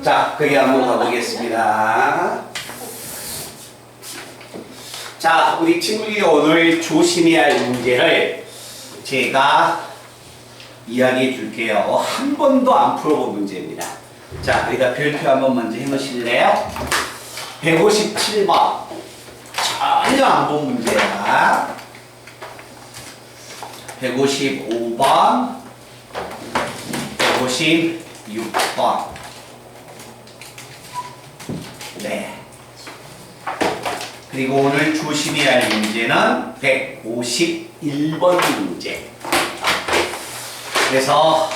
자, 거기 한번 가보겠습니다. 자, 우리 친구들이 오늘 조심해야 할 문제를 제가 이야기해 줄게요. 한 번도 안 풀어본 문제입니다. 자, 우리가 별표 한번 먼저 해놓으실래요? 157번. 전혀 안 본 문제야. 155번, 156번. 네. 그리고 오늘 조심해야 할 문제는 151번 문제. 그래서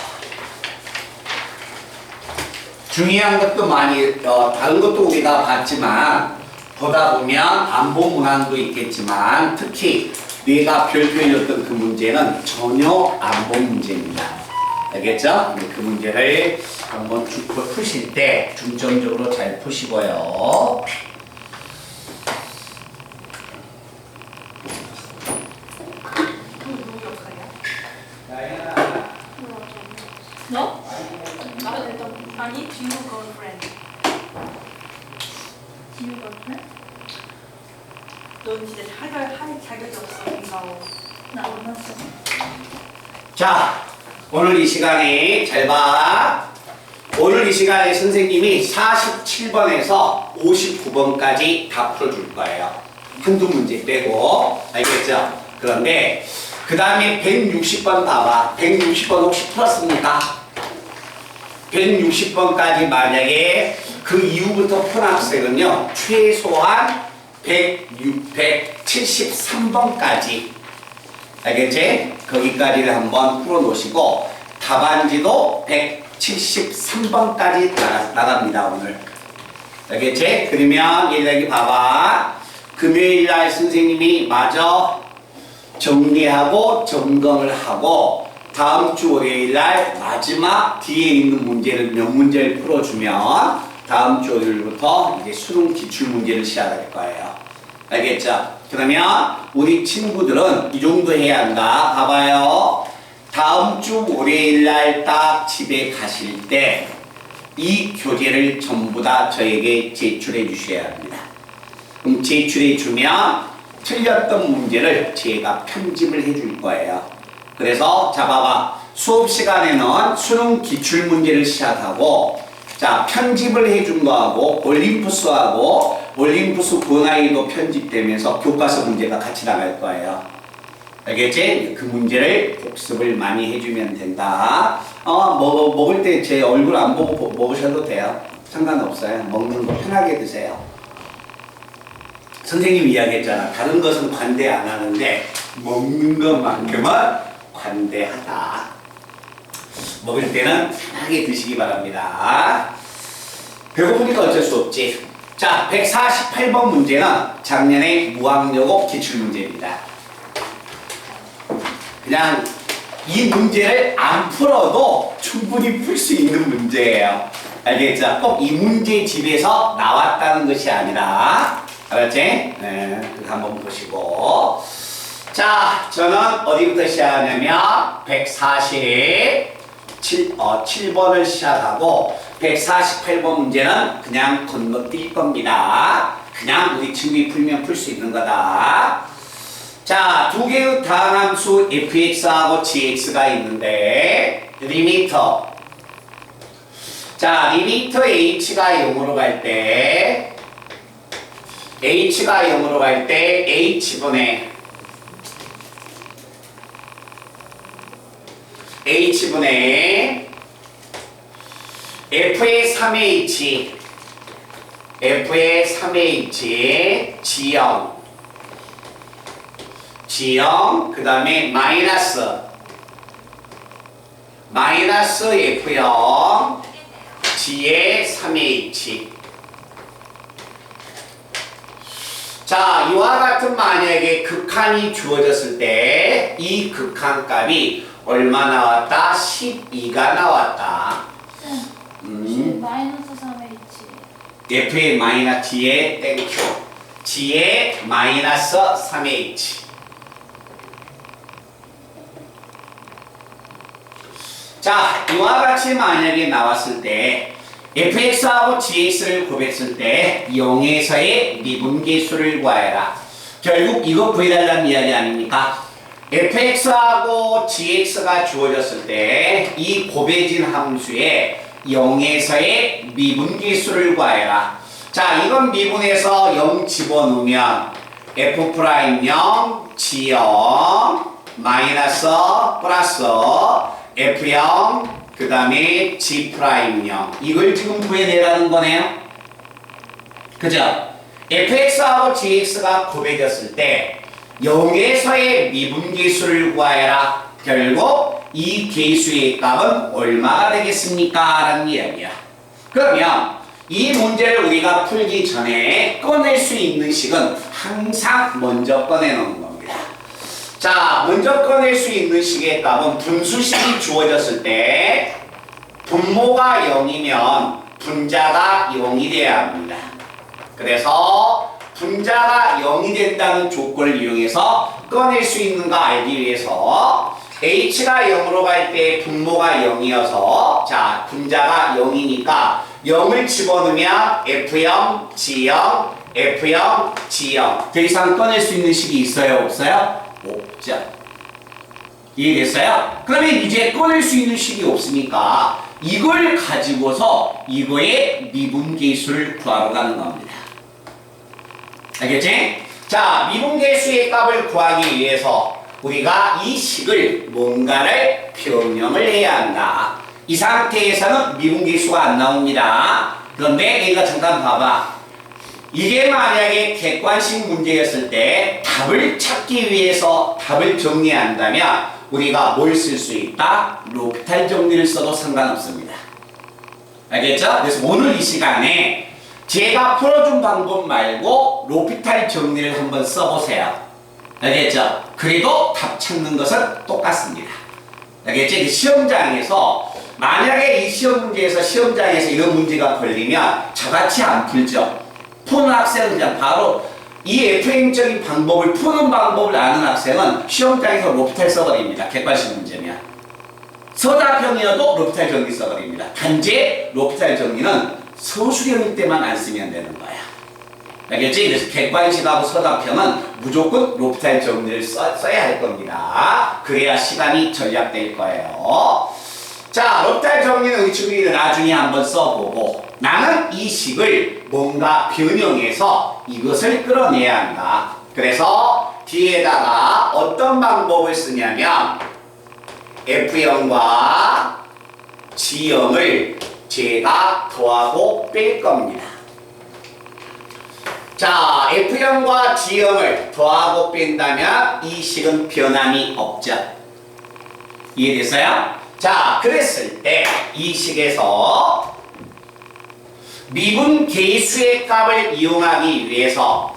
중요한 것도 많이 다른 것도 우리가 봤지만 보다 보면 안 본 문항도 있겠지만 특히 뇌가 별표였던 그 문제는 전혀 안 본 문제입니다. 알겠죠? 그 문제를 한번 푸실 때 중점적으로 잘 푸시고요. 너? 아니, 지우 girlfriend. 지우 girlfriend? 넌 진짜 할 자격이 없어, 이거. 나안 봤어. 자, 오늘 이 시간에 잘 봐. 오늘 이 시간에 선생님이 47번에서 59번까지 다 풀어줄 거예요. 한두 문제 빼고. 알겠죠? 그런데 그 다음에 160번 봐봐. 160번 혹시 풀었습니까? 160번까지 만약에 그 이후부터 푼 학생은요, 최소한 173번까지. 알겠지? 거기까지를 한번 풀어놓으시고, 답안지도 173번까지 나갑니다, 오늘. 알겠지? 그러면 여기 봐봐. 금요일날 선생님이 마저 정리하고 점검을 하고, 다음 주 월요일날 마지막 뒤에 있는 문제를 몇 문제를 풀어주면 다음 주 월요일부터 이제 수능 기출 문제를 시작할 거예요. 알겠죠? 그러면 우리 친구들은 이 정도 해야 한다. 봐봐요. 다음 주 월요일날 딱 집에 가실 때 이 교재를 전부 다 저에게 제출해 주셔야 합니다. 그럼 제출해 주면 틀렸던 문제를 제가 편집을 해 줄 거예요. 그래서 자 봐봐. 수업 시간에는 수능 기출 문제를 시작하고 자 편집을 해준 거하고 올림푸스하고 올림푸스 권하기도 편집되면서 교과서 문제가 같이 나갈 거예요. 알겠지? 그 문제를 복습을 많이 해주면 된다. 먹을 때 제 얼굴 안 보고 먹으셔도 돼요. 상관없어요. 먹는 거 편하게 드세요. 선생님이 이야기했잖아. 다른 것은 관대 안 하는데 먹는 것만큼은 관대하다. 먹을 때는 편하게 드시기 바랍니다. 배고프니까 어쩔 수 없지. 자, 148번 문제는 작년에 무학여고 기출문제입니다. 그냥 이 문제를 안 풀어도 충분히 풀 수 있는 문제예요. 알겠죠? 꼭 이 문제 집에서 나왔다는 것이 아니라 알았지? 네, 한번 보시고. 자, 저는 어디부터 시작하냐면 147번을 시작하고 148번 문제는 그냥 건너뛸 겁니다. 그냥 우리 친구이 풀면 풀 수 있는 거다. 자, 두 개의 다함수 fx하고 gx가 있는데 리미터. 자, 리미터 h가 0으로 갈 때 h가 0으로 갈 때 h분의 f의 3h G0 그 다음에 마이너스 F0 G의 3H. 자, 이와 같은 만약에 극한이 주어졌을 때 이 극한값이 얼마 나왔다? 12가 나왔다. 마이너스 3H. F의 마이너스 G의 땡큐. G의 마이너스 3H. 자, 이와 같이 만약에 나왔을 때 fx하고 gx를 구했을 때 0에서의 미분계수를 구하여라. 결국 이거 구해달라는 이야기 아닙니까? fx하고 gx가 주어졌을 때 이 곱해진 함수에 0에서의 미분계수를 구하여라. 자, 이건 미분해서 0 집어넣으면 f'0, g0, 마이너스, 플러스, f0, 그 다음에 g'0. 이걸 지금 구해내라는 거네요. 그죠? fx하고 gx가 곱해졌을 때 0에서의 미분계수를 구하여라. 결국 이 계수의 값은 얼마가 되겠습니까? 라는 이야기야. 그러면 이 문제를 우리가 풀기 전에 꺼낼 수 있는 식은 항상 먼저 꺼내놓는 겁니다. 자, 먼저 꺼낼 수 있는 식의 값은 분수식이 주어졌을 때 분모가 0이면 분자가 0이 돼야 합니다. 그래서 분자가 0이 된다는 조건을 이용해서 꺼낼 수 있는가 알기 위해서 h가 0으로 갈 때 분모가 0이어서 자, 분자가 0이니까 0을 집어넣으면 f0, g0, f0, g0. 더 이상 꺼낼 수 있는 식이 있어요? 없어요? 없죠. 이해됐어요? 그러면 이제 꺼낼 수 있는 식이 없으니까 이걸 가지고서 이거의 미분계수를 구하러 가는 겁니다. 알겠지? 자, 미분계수의 값을 구하기 위해서 우리가 이 식을 뭔가를 변형을 해야 한다. 이 상태에서는 미분계수가 안 나옵니다. 그런데 얘가 잠깐 봐봐. 이게 만약에 객관식 문제였을 때 답을 찾기 위해서 답을 정리한다면 우리가 뭘 쓸 수 있다? 로피탈 정리를 써도 상관없습니다. 알겠죠? 그래서 오늘 이 시간에 제가 풀어준 방법 말고 로피탈 정리를 한번 써보세요. 알겠죠? 그래도 답 찾는 것은 똑같습니다. 알겠지? 시험장에서 만약에 이 시험 문제에서 시험장에서 이런 문제가 걸리면 저같이 안 풀죠. 푸는 학생은 그냥 바로 이 FM적인 방법을 푸는 방법을 아는 학생은 시험장에서 로피탈 써버립니다. 객관식 문제면. 서답형이어도 로피탈 정리 써버립니다. 단지 로피탈 정리는 서술형일 때만 안 쓰면 되는 거야. 알겠지? 그래서 객관식하고 서답형은 무조건 로피탈 정리를 써야 할 겁니다. 그래야 시간이 절약될 거예요. 자, 로피탈 정리는 의충기를 나중에 한번 써보고 나는 이 식을 뭔가 변형해서 이것을 끌어내야 한다. 그래서 뒤에다가 어떤 방법을 쓰냐면 F0과 G0을 제가 더하고 뺄 겁니다. 자, F0과 G0을 더하고 뺀다면 이 식은 변함이 없죠. 이해됐어요? 자, 그랬을 때 이 식에서 미분 계수의 값을 이용하기 위해서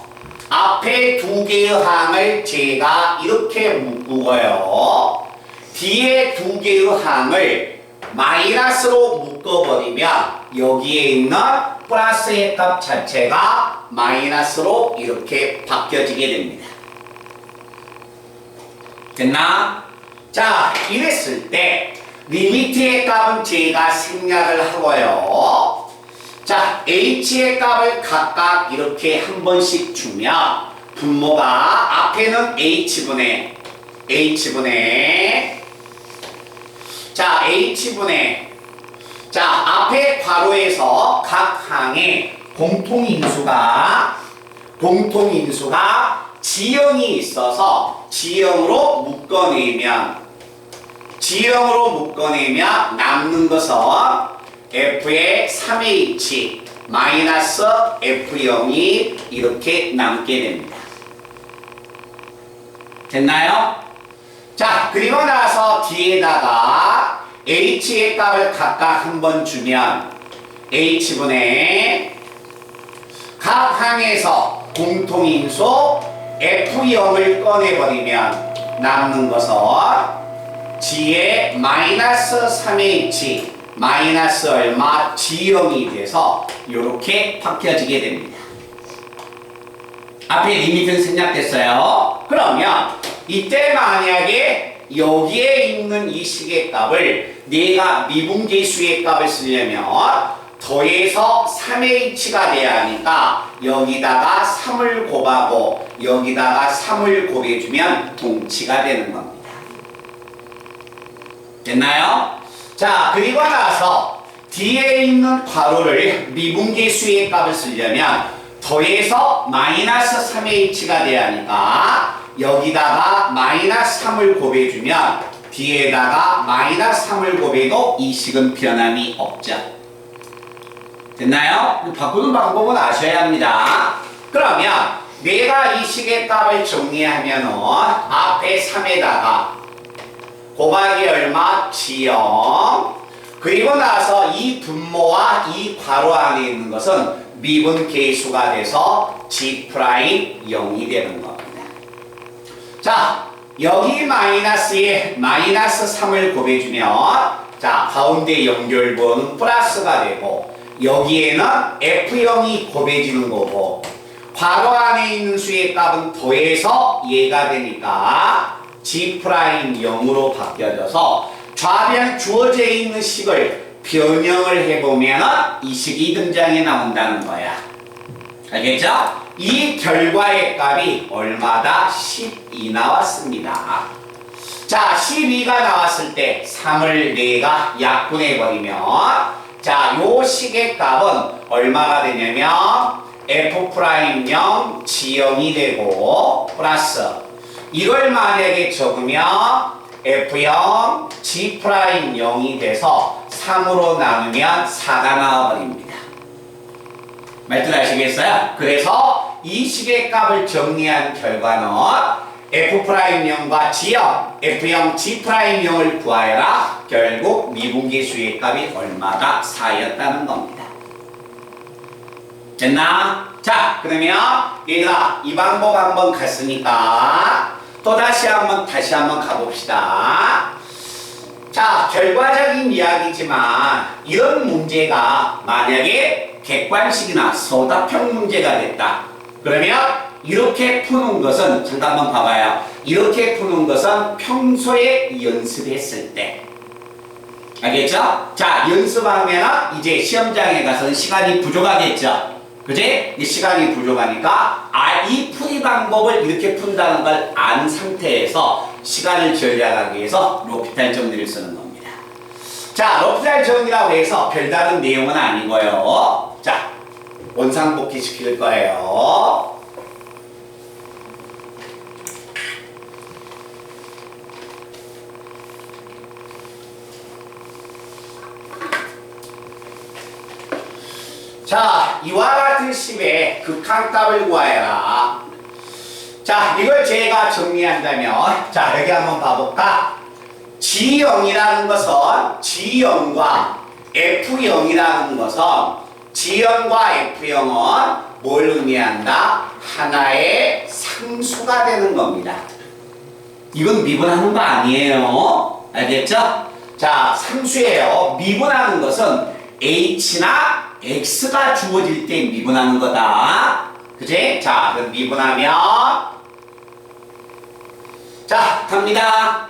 앞에 두 개의 항을 제가 이렇게 묶고요. 뒤에 두 개의 항을 마이너스로 묶어버리면 여기에 있는 플러스의 값 자체가 마이너스로 이렇게 바뀌어지게 됩니다. 됐나? 자, 이랬을 때 리미트의 값은 제가 생략을 하고요. 자, h의 값을 각각 이렇게 한 번씩 주면 분모가 앞에는 h분의 자, h분의 자, 앞에 괄호에서 각 항에 공통인수가 지형이 있어서 지형으로 묶어내면 남는 것은 f의 3h 마이너스 f0이 이렇게 남게 됩니다. 됐나요? 자, 그리고 나서 뒤에다가 h의 값을 각각 한 번 주면 h분의 각 항에서 공통인수 f0을 꺼내버리면 남는 것은 g의 마이너스 3h 마이너스 얼마 g0이 돼서 이렇게 바뀌어지게 됩니다. 앞에 리미트는 생략됐어요. 그러면 이때 만약에 여기에 있는 이 식의 값을 내가 미분계수의 값을 쓰려면 더해서 3h가 돼야 하니까 여기다가 3을 곱하고 여기다가 3을 곱해주면 동치가 되는 겁니다. 됐나요? 자, 그리고 나서 뒤에 있는 괄호를 미분계수의 값을 쓰려면 더해서 마이너스 3h가 돼야 하니까 여기다가 마이너스 3을 곱해주면 뒤에다가 마이너스 3을 곱해도 이 식은 변함이 없죠. 됐나요? 바꾸는 방법은 아셔야 합니다. 그러면 내가 이 식의 값을 정리하면은 앞에 3에다가 곱하기 얼마? G0. 그리고 나서 이 분모와 이 괄호 안에 있는 것은 미분계수가 돼서 G'0이 되는 겁니다. 자, 여기 마이너스에 마이너스 3을 곱해주면 자, 가운데 연결부호는 플러스가 되고 여기에는 F0이 곱해지는 거고 괄호 안에 있는 수의 값은 더해서 얘가 되니까 G'0으로 바뀌어져서 좌변 주어져 있는 식을 변형을 해보면 이 식이 등장해 나온다는 거야. 알겠죠? 이 결과의 값이 얼마다? 12 나왔습니다. 자, 12가 나왔을 때 3을 내가 약분해버리면 자, 요 식의 값은 얼마가 되냐면 F'0 G0이 되고 플러스 이걸 만약에 적으면 F0 G'0이 돼서 3으로 나누면 4가 나와버립니다. 말뜻 아시겠어요? 그래서 이 식의 값을 정리한 결과는 F'0과 G0, F0 G'0을 구하여라. 결국 미분계수의 값이 얼마다? 4였다는 겁니다. 됐나? 자, 그러면 얘들아 이 방법 한번 갔으니까 또 다시 한번 가봅시다. 자, 결과적인 이야기지만 이런 문제가 만약에 객관식이나 서답형 문제가 됐다. 그러면 이렇게 푸는 것은 잠깐만 봐봐요. 이렇게 푸는 것은 평소에 연습했을 때. 알겠죠? 자, 연습하면 이제 시험장에 가서는 시간이 부족하겠죠? 그지? 시간이 부족하니까 이 풀이 방법을 이렇게 푼다는 걸 안 상태에서 시간을 절약하기 위해서 로피탈 정리를 쓰는 겁니다. 자, 로피탈 정리라고 해서 별다른 내용은 아니고요. 자, 원상복귀 시킬 거예요. 자, 이와 같은 식의 극한값을 구하여라. 자, 이걸 제가 정리한다면 자, 여기 한번 봐볼까? G0이라는 것은 G0과 F0이라는 것은 G0과 F0은 뭘 의미한다? 하나의 상수가 되는 겁니다. 이건 미분하는 거 아니에요. 알겠죠? 자, 상수예요. 미분하는 것은 H나 X가 주어질 때 미분하는 거다. 그치? 자, 그럼 미분하면 자, 갑니다.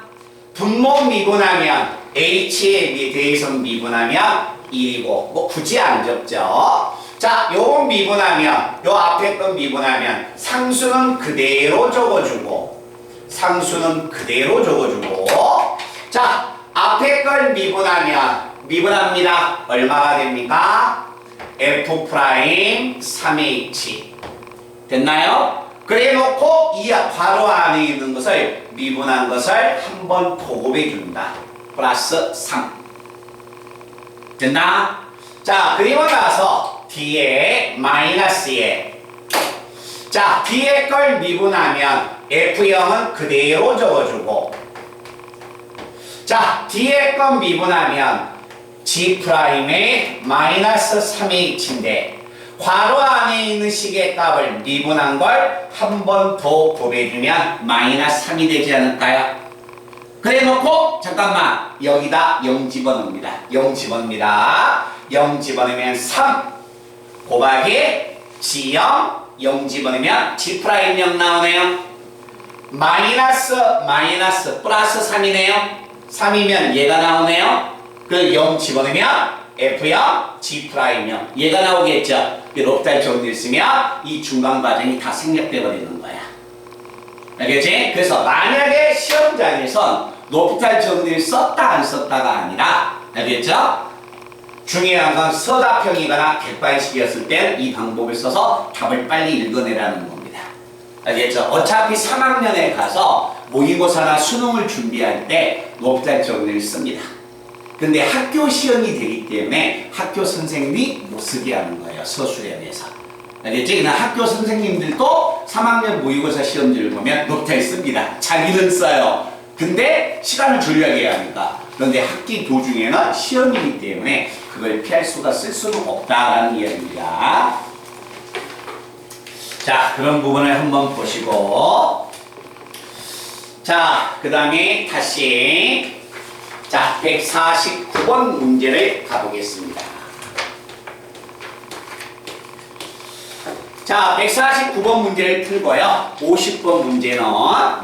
분모 미분하면 H에 대해서 미분하면 1이고 뭐 굳이 안 적죠. 자, 요건 미분하면 요 앞에 건 미분하면 상수는 그대로 적어주고 상수는 그대로 적어주고 자, 앞에 걸 미분합니다. 얼마가 됩니까? F' 3H 됐나요? 그래 놓고 이 괄호 안에 있는 것을 미분한 것을 한번 도급해 준다. 플러스 3 됐나? 자, 그리고 나서 뒤에 마이너스에 자, 뒤에 걸 미분하면 F0은 그대로 적어주고 자, 뒤에 건 미분하면 G'의 마이너스 3H인데 괄호 안에 있는 식의 값을 미분한 걸 한 번 더 곱해주면 마이너스 3이 되지 않을까요? 그래 놓고 잠깐만 여기다 0 집어넣습니다. 0 집어넣습니다. 0 집어넣으면 3 곱하기 G0 0 집어넣으면 G'0 나오네요. 마이너스 플러스 3이네요. 3이면 얘가 나오네요. 그 0 집어넣으면 F0, G'0 얘가 나오겠죠. 롭탈 정리를 쓰면 이 중간 과정이 다 생략돼 버리는 거야. 알겠지? 그래서 만약에 시험장에선 롭탈 정리를 썼다 안 썼다가 아니라, 알겠죠? 중요한 건 서답형이거나 객관식이었을 땐 이 방법을 써서 답을 빨리 읽어내라는 겁니다. 알겠죠? 어차피 3학년에 가서 모의고사나 수능을 준비할 때 롭탈 정리를 씁니다. 근데 학교 시험이 되기 때문에 학교 선생님이 못 쓰게 하는 거예요. 서술형에서. 알겠지? 그냥 학교 선생님들도 3학년 모의고사 시험지를 보면 롭탈 씁니다. 자기는 써요. 근데 시간을 줄여야 하니까. 그런데 학기 도중에는 시험이기 때문에 그걸 피할 수가 쓸 수는 없다라는 이야기입니다. 자, 그런 부분을 한번 보시고, 자, 그 다음에 다시 자, 149번 문제를 가보겠습니다. 자, 149번 문제를 풀고요. 50번 문제는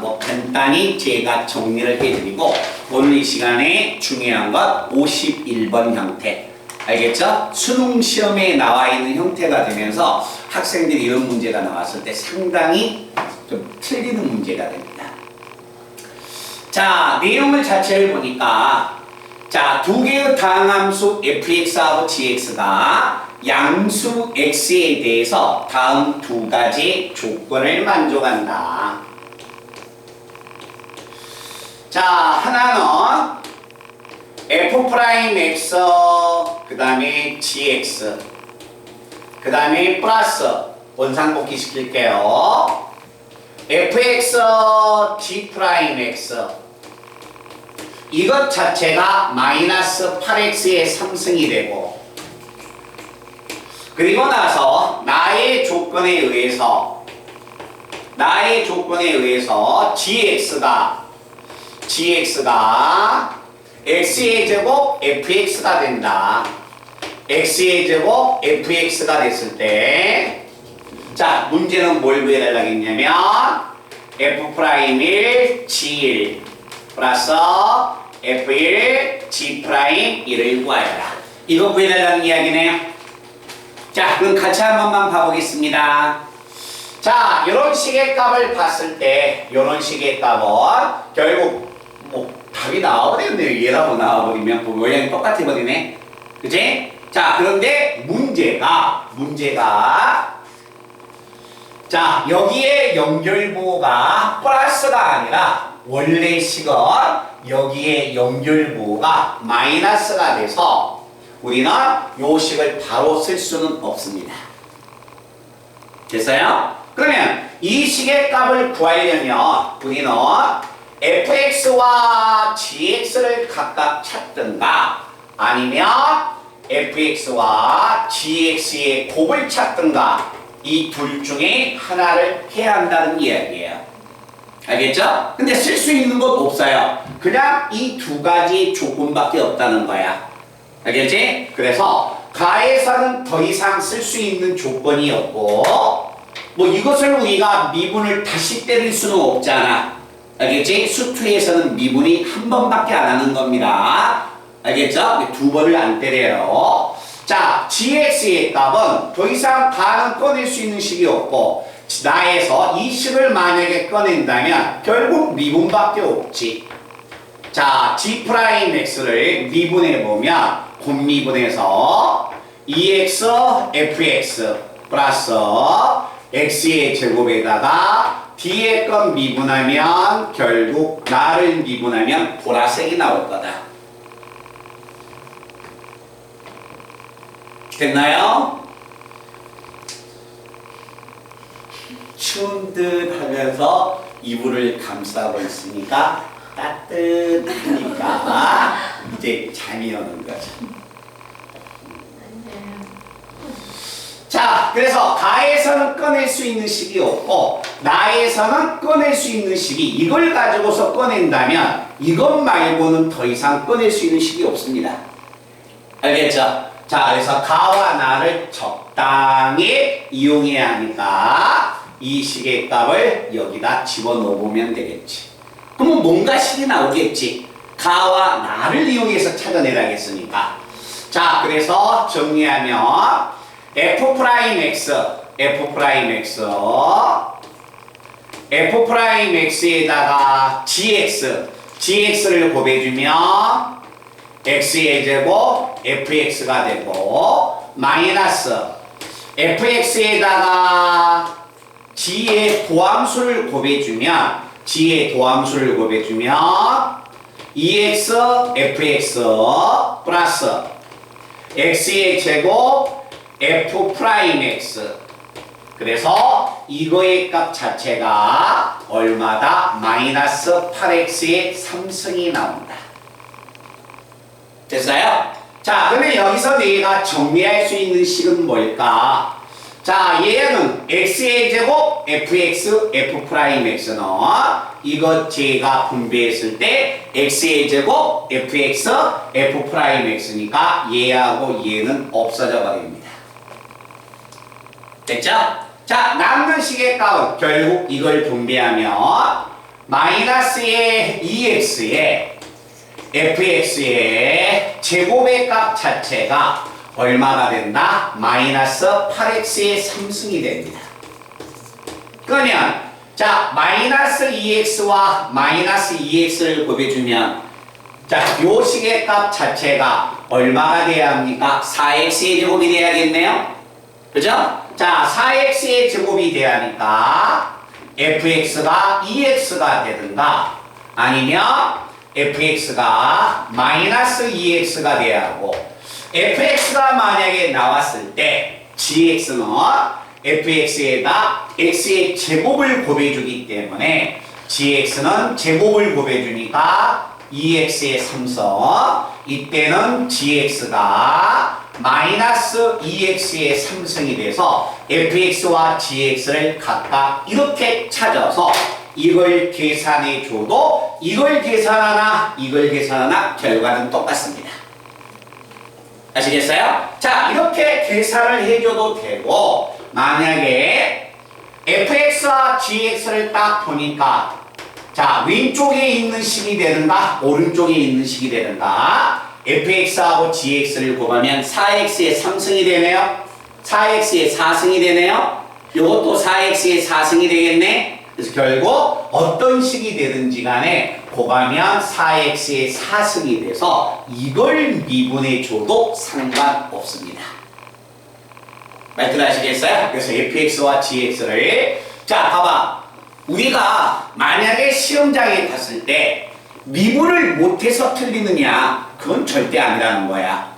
뭐 간단히 제가 정리를 해드리고, 오늘 이 시간에 중요한 건 51번 형태. 알겠죠? 수능 시험에 나와 있는 형태가 되면서 학생들이 이런 문제가 나왔을 때 상당히 좀 틀리는 문제가 됩니다. 자, 내용을 자체를 보니까, 자, 두 개의 다항함수 fx하고 gx가 양수 x에 대해서 다음 두 가지 조건을 만족한다. 자, 하나는 f'x, 그 다음에 gx, 그 다음에 플러스 원상복귀 시킬게요. fx, g'x 이것 자체가 마이너스 8x의 3승이 되고, 그리고 나서 나의 조건에 의해서 gx가 x의 제곱 fx가 된다. x의 제곱 fx가 됐을 때, 자, 문제는 뭘 구해달라고 했냐면 f'1 g1 플러스 f1 g'1을 구하여라. 이거 구해달라는 이야기네요. 자, 그럼 같이 한 번만 봐보겠습니다. 자, 이런 식의 값을 봤을 때, 이런 식의 값은 결국 뭐 답이 나와버렸네요. 얘라고 나와버리면 모양이 똑같아 버리네. 그치? 자, 그런데 문제가 자, 여기에 연결부호가 플러스가 아니라 원래 식은 여기에 연결부호가 마이너스가 돼서 우리는 요 식을 바로 쓸 수는 없습니다. 됐어요? 그러면 이 식의 값을 구하려면 우리는 fx와 gx를 각각 찾든가 아니면 fx와 gx의 곱을 찾든가 이 둘 중에 하나를 해야 한다는 이야기예요. 알겠죠? 근데 쓸 수 있는 것 없어요. 그냥 이 두 가지 조건밖에 없다는 거야. 알겠지? 그래서 가에서는 더 이상 쓸 수 있는 조건이 없고, 뭐 이것을 우리가 미분을 다시 때릴 수는 없잖아. 알겠지? 수투에서는 미분이 한 번밖에 안 하는 겁니다. 알겠죠? 두 번을 안 때려요. 자, gx의 값은 더 이상 가는 꺼낼 수 있는 식이 없고, 나에서 이 식을 만약에 꺼낸다면 결국 미분밖에 없지. 자, g'x를 미분해보면 곱미분해서 2x fx 플러스 x의 제곱에다가 뒤에 건 미분하면 결국 나를 미분하면 보라색이 나올 거다. 됐나요? 추운 듯 하면서 이불을 감싸고 있으니까 따뜻하니까 이제 잠이 오는 거죠. 자, 그래서 가에서는 꺼낼 수 있는 식이 없고 나에서는 꺼낼 수 있는 식이 이걸 가지고서 꺼낸다면 이것 말고는 더 이상 꺼낼 수 있는 식이 없습니다. 알겠죠? 자, 그래서 가와 나를 적당히 이용해야 하니까 이 식의 값을 여기다 집어넣어보면 되겠지. 그러면 뭔가 식이 나오겠지. 가와 나를 이용해서 찾아내라겠으니까. 자, 그래서 정리하면 f'x, f'x에다가 gx를 곱해주면 x의 제곱 fx가 되고, 마이너스 fx에다가 g의 도함수를 곱해주면 ex fx 플러스 x의 제곱 f'x. 그래서 이거의 값 자체가 얼마다? 마이너스 8x의 3승이 나온다. 됐어요? 자, 그러면 여기서 내가 정리할 수 있는 식은 뭘까? 자, 얘는 x의 제곱 fx, f'x는 이거 제가 분배했을 때 x의 제곱 fx, f'x니까 얘하고 얘는 없어져 버립니다. 됐죠? 자, 남는 식의 값은 결국 이걸 분배하면 마이너스의 2x에 fx의 제곱의 값 자체가 얼마가 된다? 마이너스 8x의 3승이 됩니다. 그러면 자, 마이너스 2x와 마이너스 2x를 곱해주면 자, 요 식의 값 자체가 얼마가 돼야 합니까? 4x의 제곱이 돼야겠네요? 그죠? 자, 4x의 제곱이 돼야 하니까 fx가 2x가 되든가 아니면 fx가 마이너스 2x가 돼야 하고, fx가 만약에 나왔을 때 gx는 fx에다 x의 제곱을 곱해주기 때문에 gx는 제곱을 곱해주니까 2x의 3성, 이때는 gx가 마이너스 2x의 3승이 돼서 fx와 gx를 각각 이렇게 찾아서 이걸 계산해 줘도 이걸 계산하나 이걸 계산하나 결과는 똑같습니다. 아시겠어요? 자, 이렇게 계산을 해줘도 되고, 만약에 fx와 gx를 딱 보니까 자, 왼쪽에 있는 식이 되는가 오른쪽에 있는 식이 되는가, fx하고 gx를 곱하면 4x의 3승이 되네요. 4x의 4승이 되네요. 이것도 4x의 4승이 되겠네. 그래서 결국 어떤 식이 되든지 간에 곱하면 4x의 4승이 돼서 이걸 미분해 줘도 상관없습니다. 말들 하시겠어요? 그래서 fx와 gx를 자, 봐봐. 우리가 만약에 시험장에 갔을 때 미분을 못해서 틀리느냐, 그건 절대 아니라는 거야.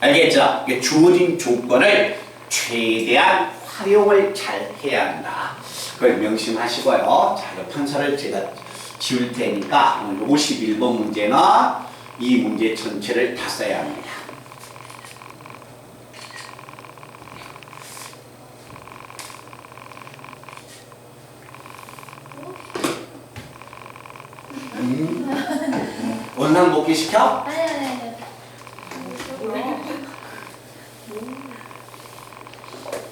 알겠죠? 주어진 조건을 최대한 활용을 잘 해야 한다. 그걸 명심하시고요. 자, 이 판서를 제가 지울 테니까 51번 문제는 이 문제 전체를 다 써야 합니다. 원상 복귀 시켜? 네.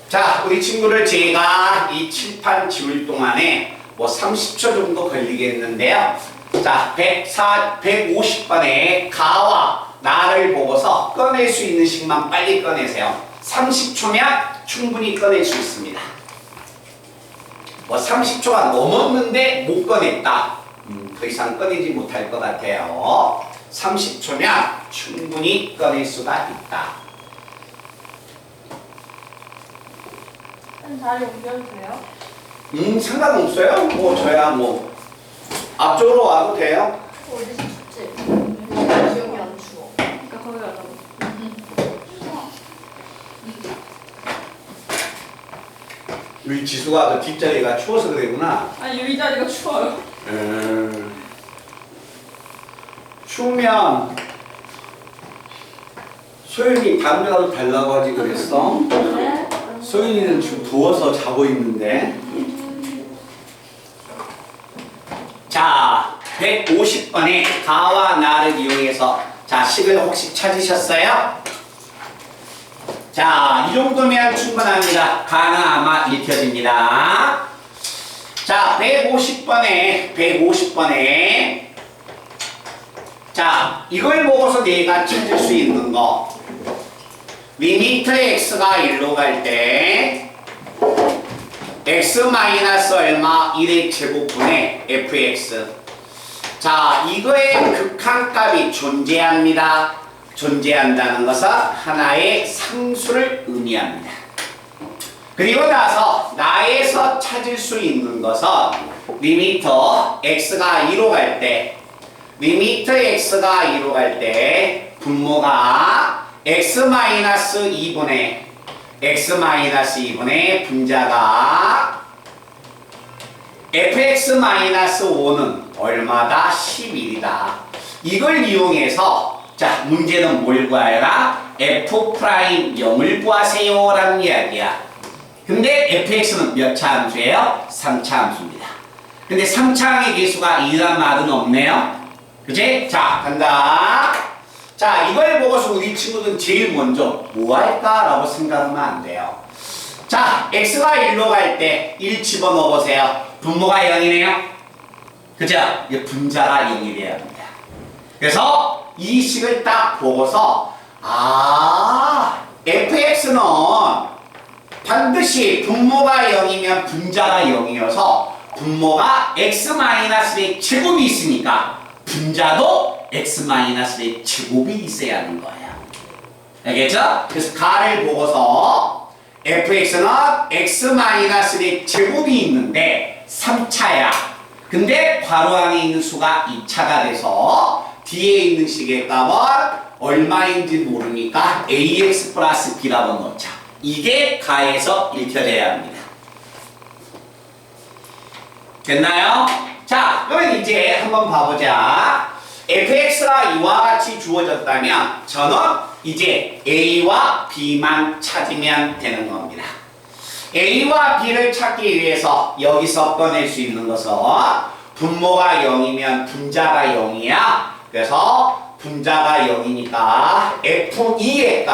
자, 우리 친구를 제가 이 칠판 지울 동안에 뭐 30초 정도 걸리겠는데요. 자, 150번에 가와 나를 보고서 꺼낼 수 있는 식만 빨리 꺼내세요. 30초면 충분히 꺼낼 수 있습니다. 뭐 30초가 넘었는데 못 꺼냈다. 더 이상 꺼내지 못할 것 같아요. 30초면 충분히 꺼낼 수가 있다. 자리 옮겨도 돼요? 상관없어요. 뭐 저야 뭐 앞쪽으로 와도 돼요. 어디 춥지? 여기 안 추워. 그러니까 거기 가자고. 우리 지수가 그 뒷자리가 추워서 그래구나. 아니 이 자리가 추워요. 추우면 소연이 담배라도 달라고 하지 그랬어? 네? 소연이는 지금 더워서 자고 있는데. 자, 150번에 가와 나를 이용해서 자, 식을 혹시 찾으셨어요? 자, 이 정도면 충분합니다. 가는 아마 읽혀집니다. 자, 150번에 자, 이걸 보고서 내가 찾을 수 있는 거. 리미트 x가 1로 갈 때 x 마이너스 얼마 1의 제곱분의 fx. 자, 이거의 극한값이 존재합니다. 존재한다는 것은 하나의 상수를 의미합니다. 그리고 나서 나에서 찾을 수 있는 것은 리미트 x가 2로 갈 때 리미트 x가 2로 갈 때 분모가 x-2분의 분자가 fx-5는 얼마다? 11이다. 이걸 이용해서 자, 문제는 뭘 구하여라? f'0을 구하세요 라는 이야기야. 근데 fx는 몇 차 함수예요? 3차 함수입니다. 근데 3차항의 개수가 2란 말은 없네요. 그치? 자, 간다. 자, 이걸 보고서 우리 친구들은 제일 먼저 뭐 할까? 라고 생각하면 안 돼요. 자, x가 1로 갈 때 1 집어넣어 보세요. 분모가 0이네요. 그죠? 이게 분자가 0이 돼야 합니다. 그래서 이 식을 딱 보고서 fx는 반드시 분모가 0이면 분자가 0이어서 분모가 x-의 제곱이 있으니까 분자도 x-의 제곱이 있어야 하는 거예요. 알겠죠? 그래서 가를 보고서 fx는 x-의 제곱이 있는데 3차야. 근데 괄호 안에 있는 수가 2차가 돼서 뒤에 있는 식의 값은 얼마인지 모르니까 ax 플러스 b라고 넣자. 이게 가에서 읽혀져야 합니다. 됐나요? 자, 그러면 이제 한번 봐보자. fx가 이와 같이 주어졌다면 저는 이제 a와 b만 찾으면 되는 겁니다. a와 b를 찾기 위해서 여기서 꺼낼 수 있는 것은 분모가 0이면 분자가 0이야. 그래서 분자가 0이니까 F2의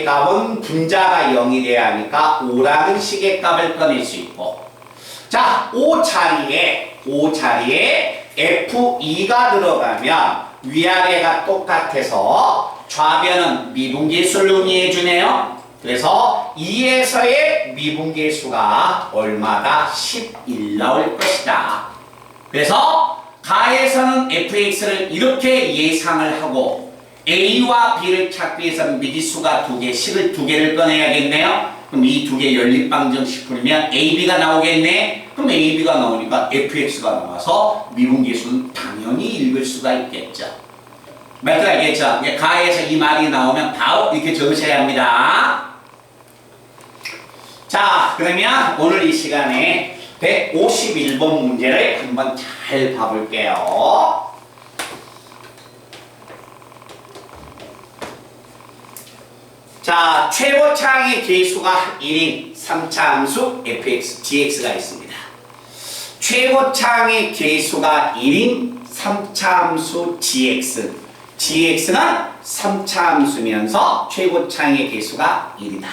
값은 분자가 0이 돼야 하니까 5라는 식의 값을 꺼낼 수 있고, 자, 5 자리에 F2가 들어가면 위아래가 똑같아서 좌변은 미분계수를 의미해 주네요. 그래서 2에서의 미분계수가 얼마다? 11 나올 것이다. 그래서 가에서는 fx를 이렇게 예상을 하고 a와 b를 찾기 위해서는 미지수가 2개, 식을 2개를 꺼내야겠네요. 그럼 이 2개 연립방정식 풀면 ab가 나오겠네. 그럼 ab가 나오니까 fx가 나와서 미분계수는 당연히 읽을 수가 있겠죠. 말도 알겠죠? 가에서 이 말이 나오면 바로 이렇게 적으셔야 합니다. 자, 그러면 오늘 이 시간에 151번 문제를 한번 잘 봐볼게요. 자, 최고차항의 개수가 1인 3차 함수 fx, gx가 있습니다. 최고차항의 개수가 1인 3차 함수 gx. gx는 3차 함수면서 최고차항의 개수가 1이다.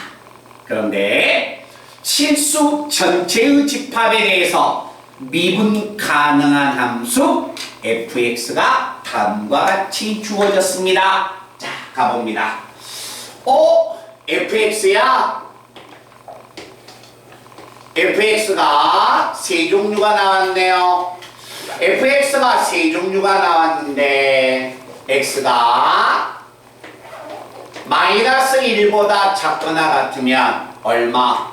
그런데 실수 전체의 집합에 대해서 미분 가능한 함수 fx가 다음과 같이 주어졌습니다. 자, 가봅니다. fx야. fx가 세 종류가 나왔네요. fx가 세 종류가 나왔는데 x가 마이너스 1보다 작거나 같으면 얼마?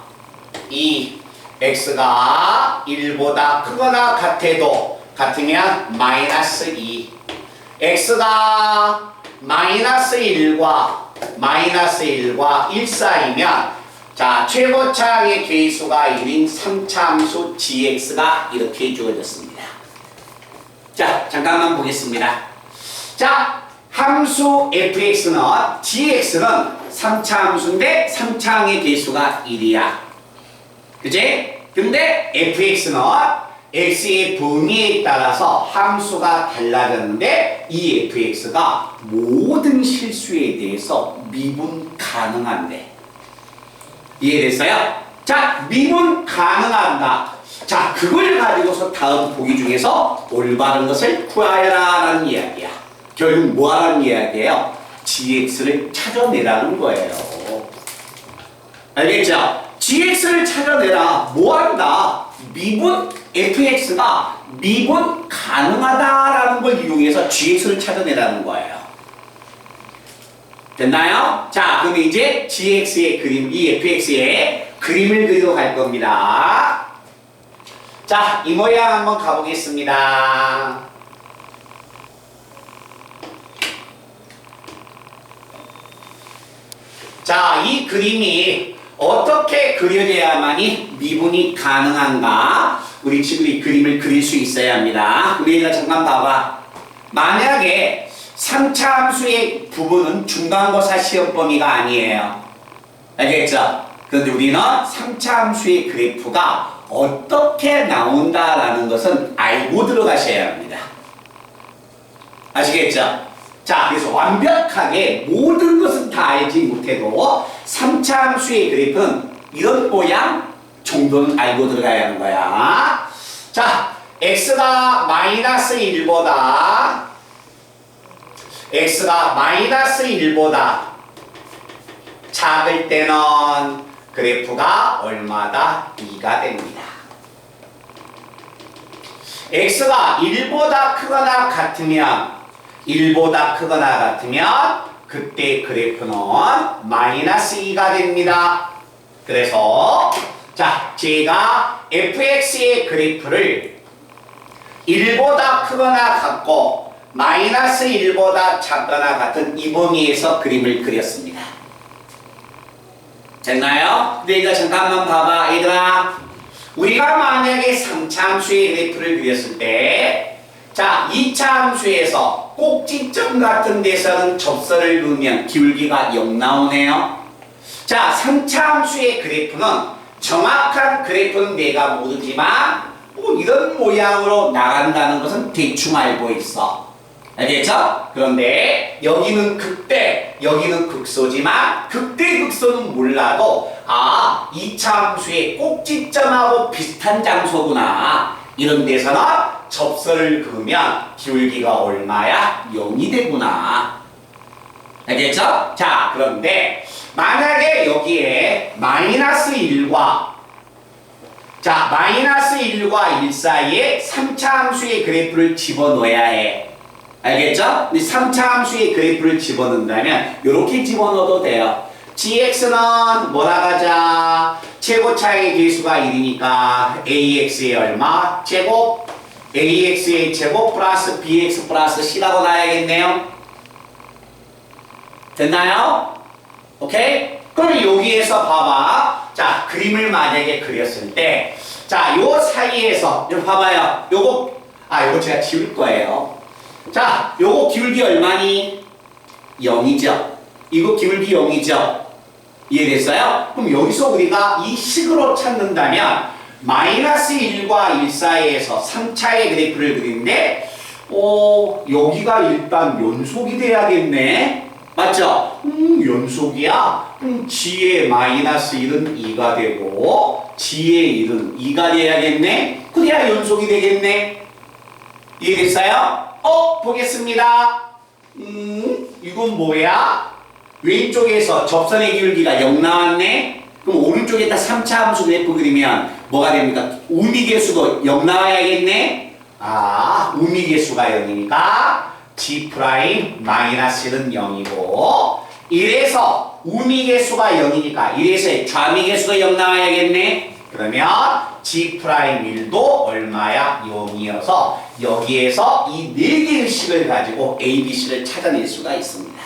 2. x가 1보다 크거나 같으면 마이너스 2. x가 마이너스 1과 1 사이면 자, 최고차항의 개수가 1인 3차 함수 gx가 이렇게 주어졌습니다. 자, 잠깐만 보겠습니다. 자, 함수 fx는 gx는 3차 함수인데 3차항의 개수가 1이야. 그치? 근데 fx는 x의 범위에 따라서 함수가 달라졌는데 이 fx가 모든 실수에 대해서 미분 가능한데, 이해됐어요? 자, 미분 가능하다. 자, 그걸 가지고서 다음 보기 중에서 올바른 것을 구하여라라는 이야기야. 결국 뭐 하라는 이야기예요? gx를 찾아내라는 거예요. 알겠죠? gx를 찾아내라. 뭐 한다? 미분 fx가 미분 가능하다라는 걸 이용해서 gx를 찾아내라는 거예요. 됐나요? 자, 그럼 이제 gx의 그림, 이 fx의 그림을 그리러 갈 겁니다. 자, 이 모양 한번 가보겠습니다. 자, 이 그림이 어떻게 그려져야만이 미분이 가능한가? 우리 지금 이 그림을 그릴 수 있어야 합니다. 우리 얘들아 잠깐 봐봐. 만약에 3차 함수의 부분은 중간고사 시험 범위가 아니에요. 알겠죠? 그런데 우리는 3차 함수의 그래프가 어떻게 나온다라는 것은 알고 들어가셔야 합니다. 아시겠죠? 자, 그래서 완벽하게 모든 것은 다 알지 못해도 3차 함수의 그래프는 이런 모양 정도는 알고 들어가야 하는 거야. 자, x가 마이너스 1보다 작을 때는 그래프가 얼마다? 2가 됩니다. x가 1보다 크거나 같으면 그때 그래프는 마이너스 2가 됩니다. 그래서 자, 제가 fx의 그래프를 1보다 크거나 같고 마이너스 1보다 작거나 같은 이 범위에서 그림을 그렸습니다. 됐나요? 근데 얘들아 잠깐만 봐봐. 얘들아, 우리가 만약에 3차 함수의 그래프를 그렸을 때 자, 2차 함수에서 꼭지점 같은 데서는 접선을 그으면 기울기가 0 나오네요. 자, 3차 함수의 그래프는 정확한 그래프는 내가 모르지만 뭐 이런 모양으로 나간다는 것은 대충 알고 있어. 알겠죠? 그런데 여기는 극대, 여기는 극소지만 극대 극소는 몰라도 2차 함수의 꼭지점하고 비슷한 장소구나. 이런 데서는 접선을 그으면 기울기가 얼마야? 0이 되구나. 알겠죠? 자, 그런데 만약에 여기에 마이너스 1과 1 사이에 3차 함수의 그래프를 집어넣어야 해. 알겠죠? 근데 3차 함수의 그래프를 집어넣는다면 이렇게 집어넣어도 돼요. gx는 뭐라 가자? 최고차의 계수가 1이니까 ax의 얼마? 제곱 ax의 제곱 플러스 bx 플러스 c라고 나야겠네요. 됐나요? 오케이? 그럼 여기에서 봐봐. 자, 그림을 만약에 그렸을 때 자, 요 사이에서 좀 봐봐요. 요거 제가 지울 거예요. 자, 요거 기울기 얼마니? 0이죠. 이거 기울기 0이죠. 이해됐어요? 그럼 여기서 우리가 이 식으로 찾는다면 마이너스 1과 1 사이에서 3차의 그래프를 그리는데 여기가 일단 연속이 돼야겠네. 맞죠? 연속이야? g의 마이너스 1은 2가 되고 g의 1은 2가 돼야겠네? 그래야 연속이 되겠네. 이해됐어요? 보겠습니다. 이건 뭐야? 왼쪽에서 접선의 기울기가 0 나왔네? 그럼 오른쪽에다 3차 함수 그래프 그리면 뭐가 됩니까? 우미계수도 0 나와야겠네? 우미계수가 0이니까 g' 마이너스는 0이고 이래서 우미계수가 0이니까 이래서 좌미계수가 0 나와야겠네? 그러면 g'1도 얼마야? 0이어서 여기에서 이 4개의 식을 가지고 a, b, c를 찾아낼 수가 있습니다.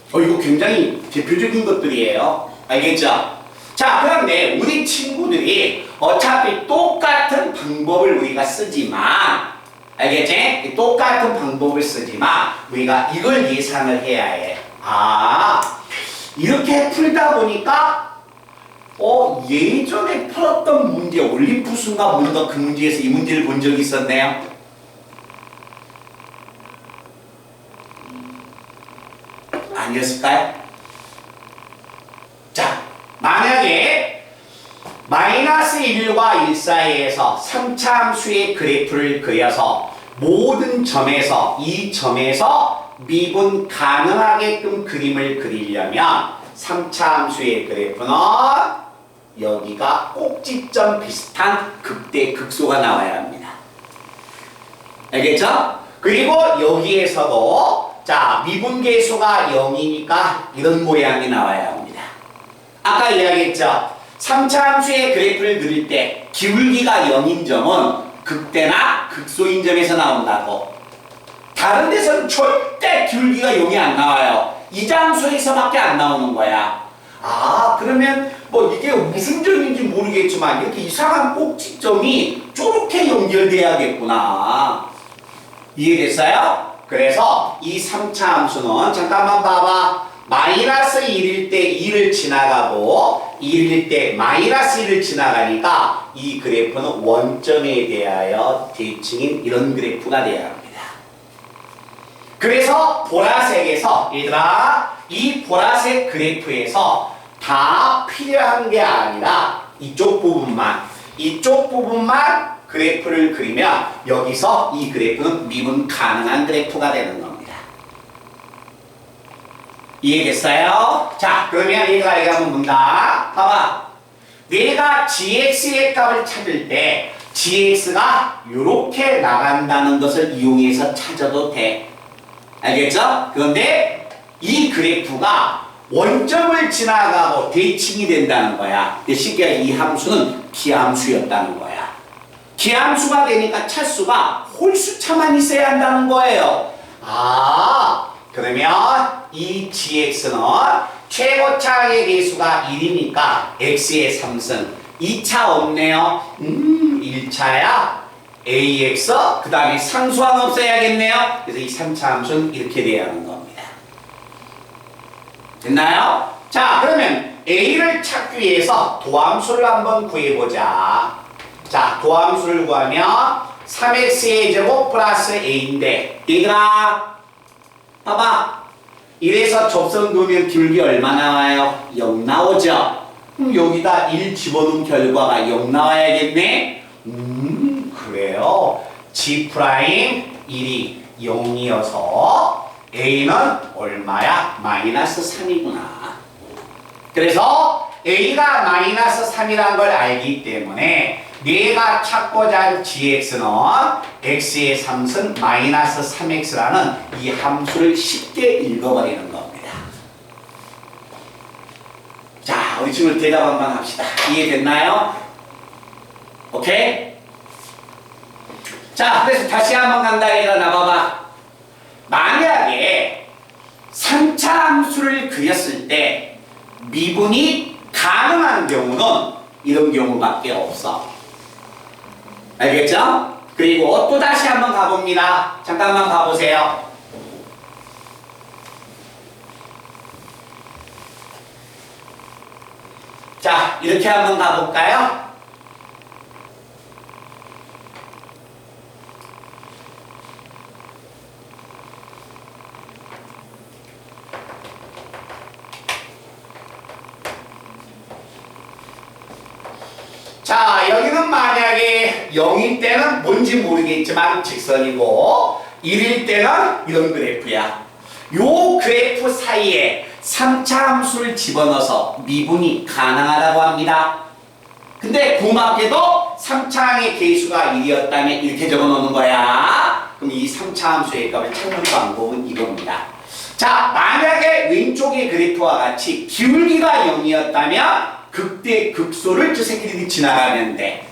이거 굉장히 대표적인 것들이에요. 알겠죠? 자, 그런데 우리 친구들이 어차피 똑같은 방법을 우리가 쓰지만 알겠지? 똑같은 방법을 쓰지만 우리가 이걸 예상을 해야 해. 이렇게 풀다 보니까 예전에 풀었던 문제, 올림푸스인가 뭔가 그 문제에서 이 문제를 본 적이 있었네요. 아니었을까요? 자, 만약에 마이너스 1과 1 사이에서 3차 함수의 그래프를 그려서 모든 점에서 이 점에서 미분 가능하게끔 그림을 그리려면 3차 함수의 그래프는 여기가 꼭지점 비슷한 극대 극소가 나와야 합니다. 알겠죠? 그리고 여기에서도 자 미분계수가 0이니까 이런 모양이 나와야 합니다. 아까 이야기했죠? 3차 함수의 그래프를 그릴 때 기울기가 0인 점은 극대나 극소인 점에서 나온다고. 다른 데서는 절대 기울기가 0이 안 나와요. 이 장소에서밖에 안 나오는 거야. 아 그러면 뭐 이게 무슨 점인지 모르겠지만 이렇게 이상한 꼭지점이 저렇게 연결돼야겠구나. 이해됐어요? 그래서 이 3차 함수는 잠깐만 봐봐. 마이너스 1일 때 2를 지나가고 1일 때 마이너스 1을 지나가니까 이 그래프는 원점에 대하여 대칭인 이런 그래프가 돼야 합니다. 그래서 보라색에서 얘들아 이 보라색 그래프에서 다 필요한 게 아니라 이쪽 부분만 그래프를 그리면 여기서 이 그래프는 미분 가능한 그래프가 되는 겁니다. 이해됐어요? 자 그러면 얘가 이거 한번 본다. 봐봐. 내가 gx의 값을 찾을 때 gx가 이렇게 나간다는 것을 이용해서 찾아도 돼. 알겠죠? 그런데 이 그래프가 원점을 지나가고 대칭이 된다는 거야. 쉽게 말해 이 함수는 기함수였다는 거야. 기함수가 되니까 차수가 홀수차만 있어야 한다는 거예요. 아 그러면 이 gx는 최고차의 계수가 1이니까 x의 3승 2차 없네요. 1차야 ax 그 다음에 상수항 없어야겠네요. 그래서 이 3차 함수는 이렇게 돼야 하는 겁니다. 됐나요? 자 그러면 a를 찾기 위해서 도함수를 한번 구해보자. 자 도함수를 구하면 3x의 제곱 플러스 a인데 얘들아 봐봐. 1에서 접선 그으면 기울기 얼마 나와요? 0 나오죠? 그럼 여기다 1 집어넣은 결과가 0 나와야겠네? 그래요. G'1이 0이어서 A는 얼마야? 마이너스 3이구나. 그래서 A가 마이너스 3이라는 걸 알기 때문에 내가 찾고자 할 gx는 x의 3승 마이너스 3x라는 이 함수를 쉽게 읽어버리는 겁니다. 자, 우리 친구들 대답 한번 합시다. 이해됐나요? 오케이? 자, 그래서 다시 한번 간다. 일어나 봐봐. 만약에 3차 함수를 그렸을 때 미분이 가능한 경우는 이런 경우밖에 없어. 알겠죠? 그리고 또 다시 한번 가봅니다. 잠깐만 가보세요. 자, 이렇게 한번 가볼까요? 자, 여기는 만약에 0일 때는 뭔지 모르겠지만 직선이고 1일 때는 이런 그래프야. 요 그래프 사이에 3차 함수를 집어넣어서 미분이 가능하다고 합니다. 근데 고맙게도 3차항의 계수가 1이었다면 이렇게 적어놓는 거야. 그럼 이 3차 함수의 값을 찾는 방법은 이겁니다. 자, 만약에 왼쪽의 그래프와 같이 기울기가 0이었다면 극대 극소를 저 새끼들이 지나가면 돼.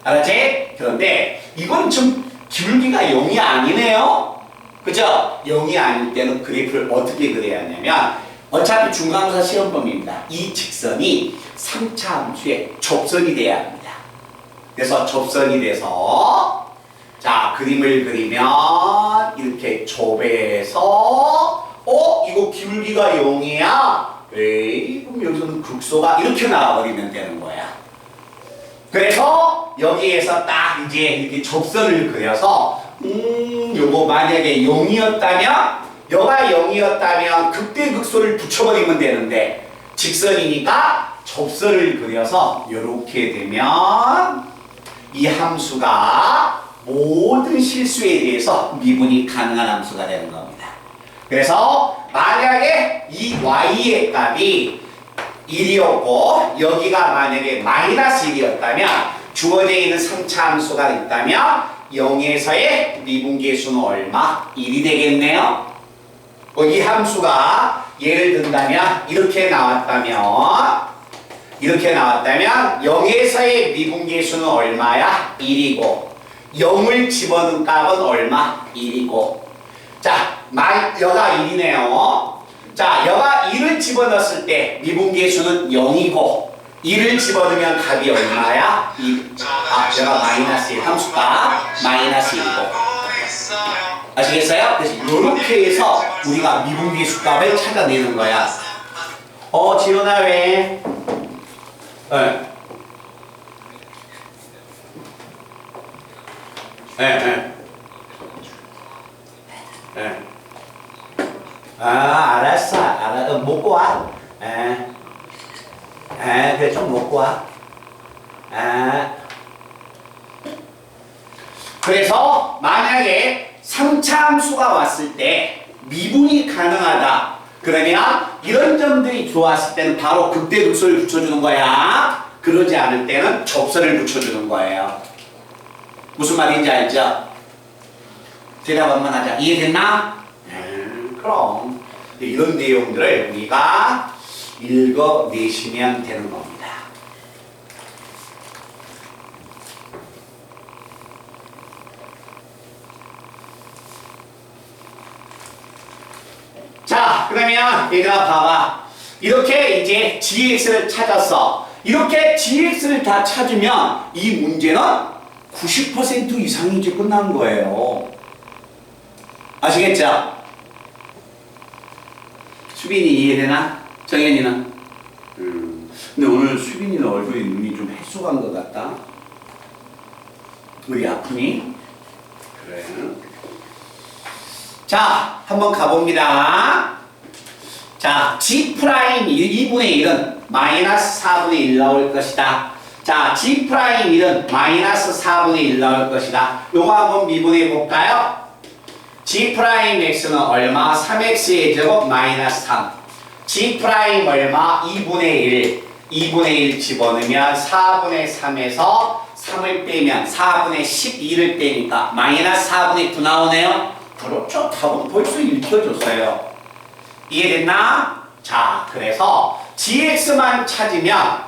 알았지? 그런데 이건 좀 기울기가 0이 아니네요. 그죠? 0이 아닐 때는 그래프를 어떻게 그려야 하냐면 어차피 중간고사 시험범위입니다. 이 직선이 3차 함수의 접선이 돼야 합니다. 그래서 접선이 돼서 자 그림을 그리면 이렇게 접해서 이거 기울기가 0이야? 에이, 그럼 여기서는 극소가 이렇게 나와버리면 되는 거야. 그래서 여기에서 딱 이제 이렇게 접선을 그려서 요거 만약에 0이었다면 여가 0이었다면 극대극소를 붙여버리면 되는데 직선이니까 접선을 그려서 이렇게 되면 이 함수가 모든 실수에 대해서 미분이 가능한 함수가 되는 겁니다. 그래서 만약에 이 y의 값이 1이었고 여기가 만약에 마이너스 1이었다면 주어져 있는 3차 함수가 있다면 0에서의 미분계수는 얼마? 1이 되겠네요. 이 함수가 예를 든다면 이렇게 나왔다면 0에서의 미분계수는 얼마야? 1이고 0을 집어넣은 값은 얼마? 1이고 자, 여가 1이네요. 자, 여가 1을 집어넣었을 때 미분계수는 0이고 1을 집어넣으면 값이 얼마야? 여가 마이너스 1, 함수가 마이너스 1이고 아시겠어요? 그래서 이렇게 해서 우리가 미분계수 값을 찾아내는 거야. 지훈아 왜? 알았어. 먹고 와. 그래, 좀 먹고 와. 그래서 만약에 3차 함수가 왔을 때 미분이 가능하다. 그러면 이런 점들이 좋았을 때는 바로 극대극소를 붙여주는 거야. 그러지 않을 때는 접선을 붙여주는 거예요. 무슨 말인지 알죠? 대답 한번 하자. 이해됐나? 그럼 이런 내용들을 우리가 읽어내시면 되는 겁니다. 자, 그러면 얘들아 봐봐. 이렇게 이제 gx를 찾았어. 이렇게 gx를 다 찾으면 이 문제는 90% 이상이 이제 끝난 거예요. 아시겠죠? 수빈이 이해되나? 정현이는? 근데 오늘 수빈이는 얼굴에 눈이 좀 헬쑥한 것 같다. 우리 아프니? 그래. 자, 한번 가봅니다. 자, g 프라임 2분의 1은 마이너스 4분의 1 나올 것이다. 자, g 프라임 1은 마이너스 4분의 1 나올 것이다. 요거 한번 미분해 볼까요? g 프라임 x는 얼마? 3x의 제곱 마이너스 3. g 프라임 얼마? 2분의 1. 2분의 1 집어넣으면 4분의 3에서 3을 빼면 4분의 12를 빼니까 마이너스 4분의 9 나오네요. 그렇죠. 답은 벌써 읽혀졌어요. 이해됐나? 자, 그래서 gx만 찾으면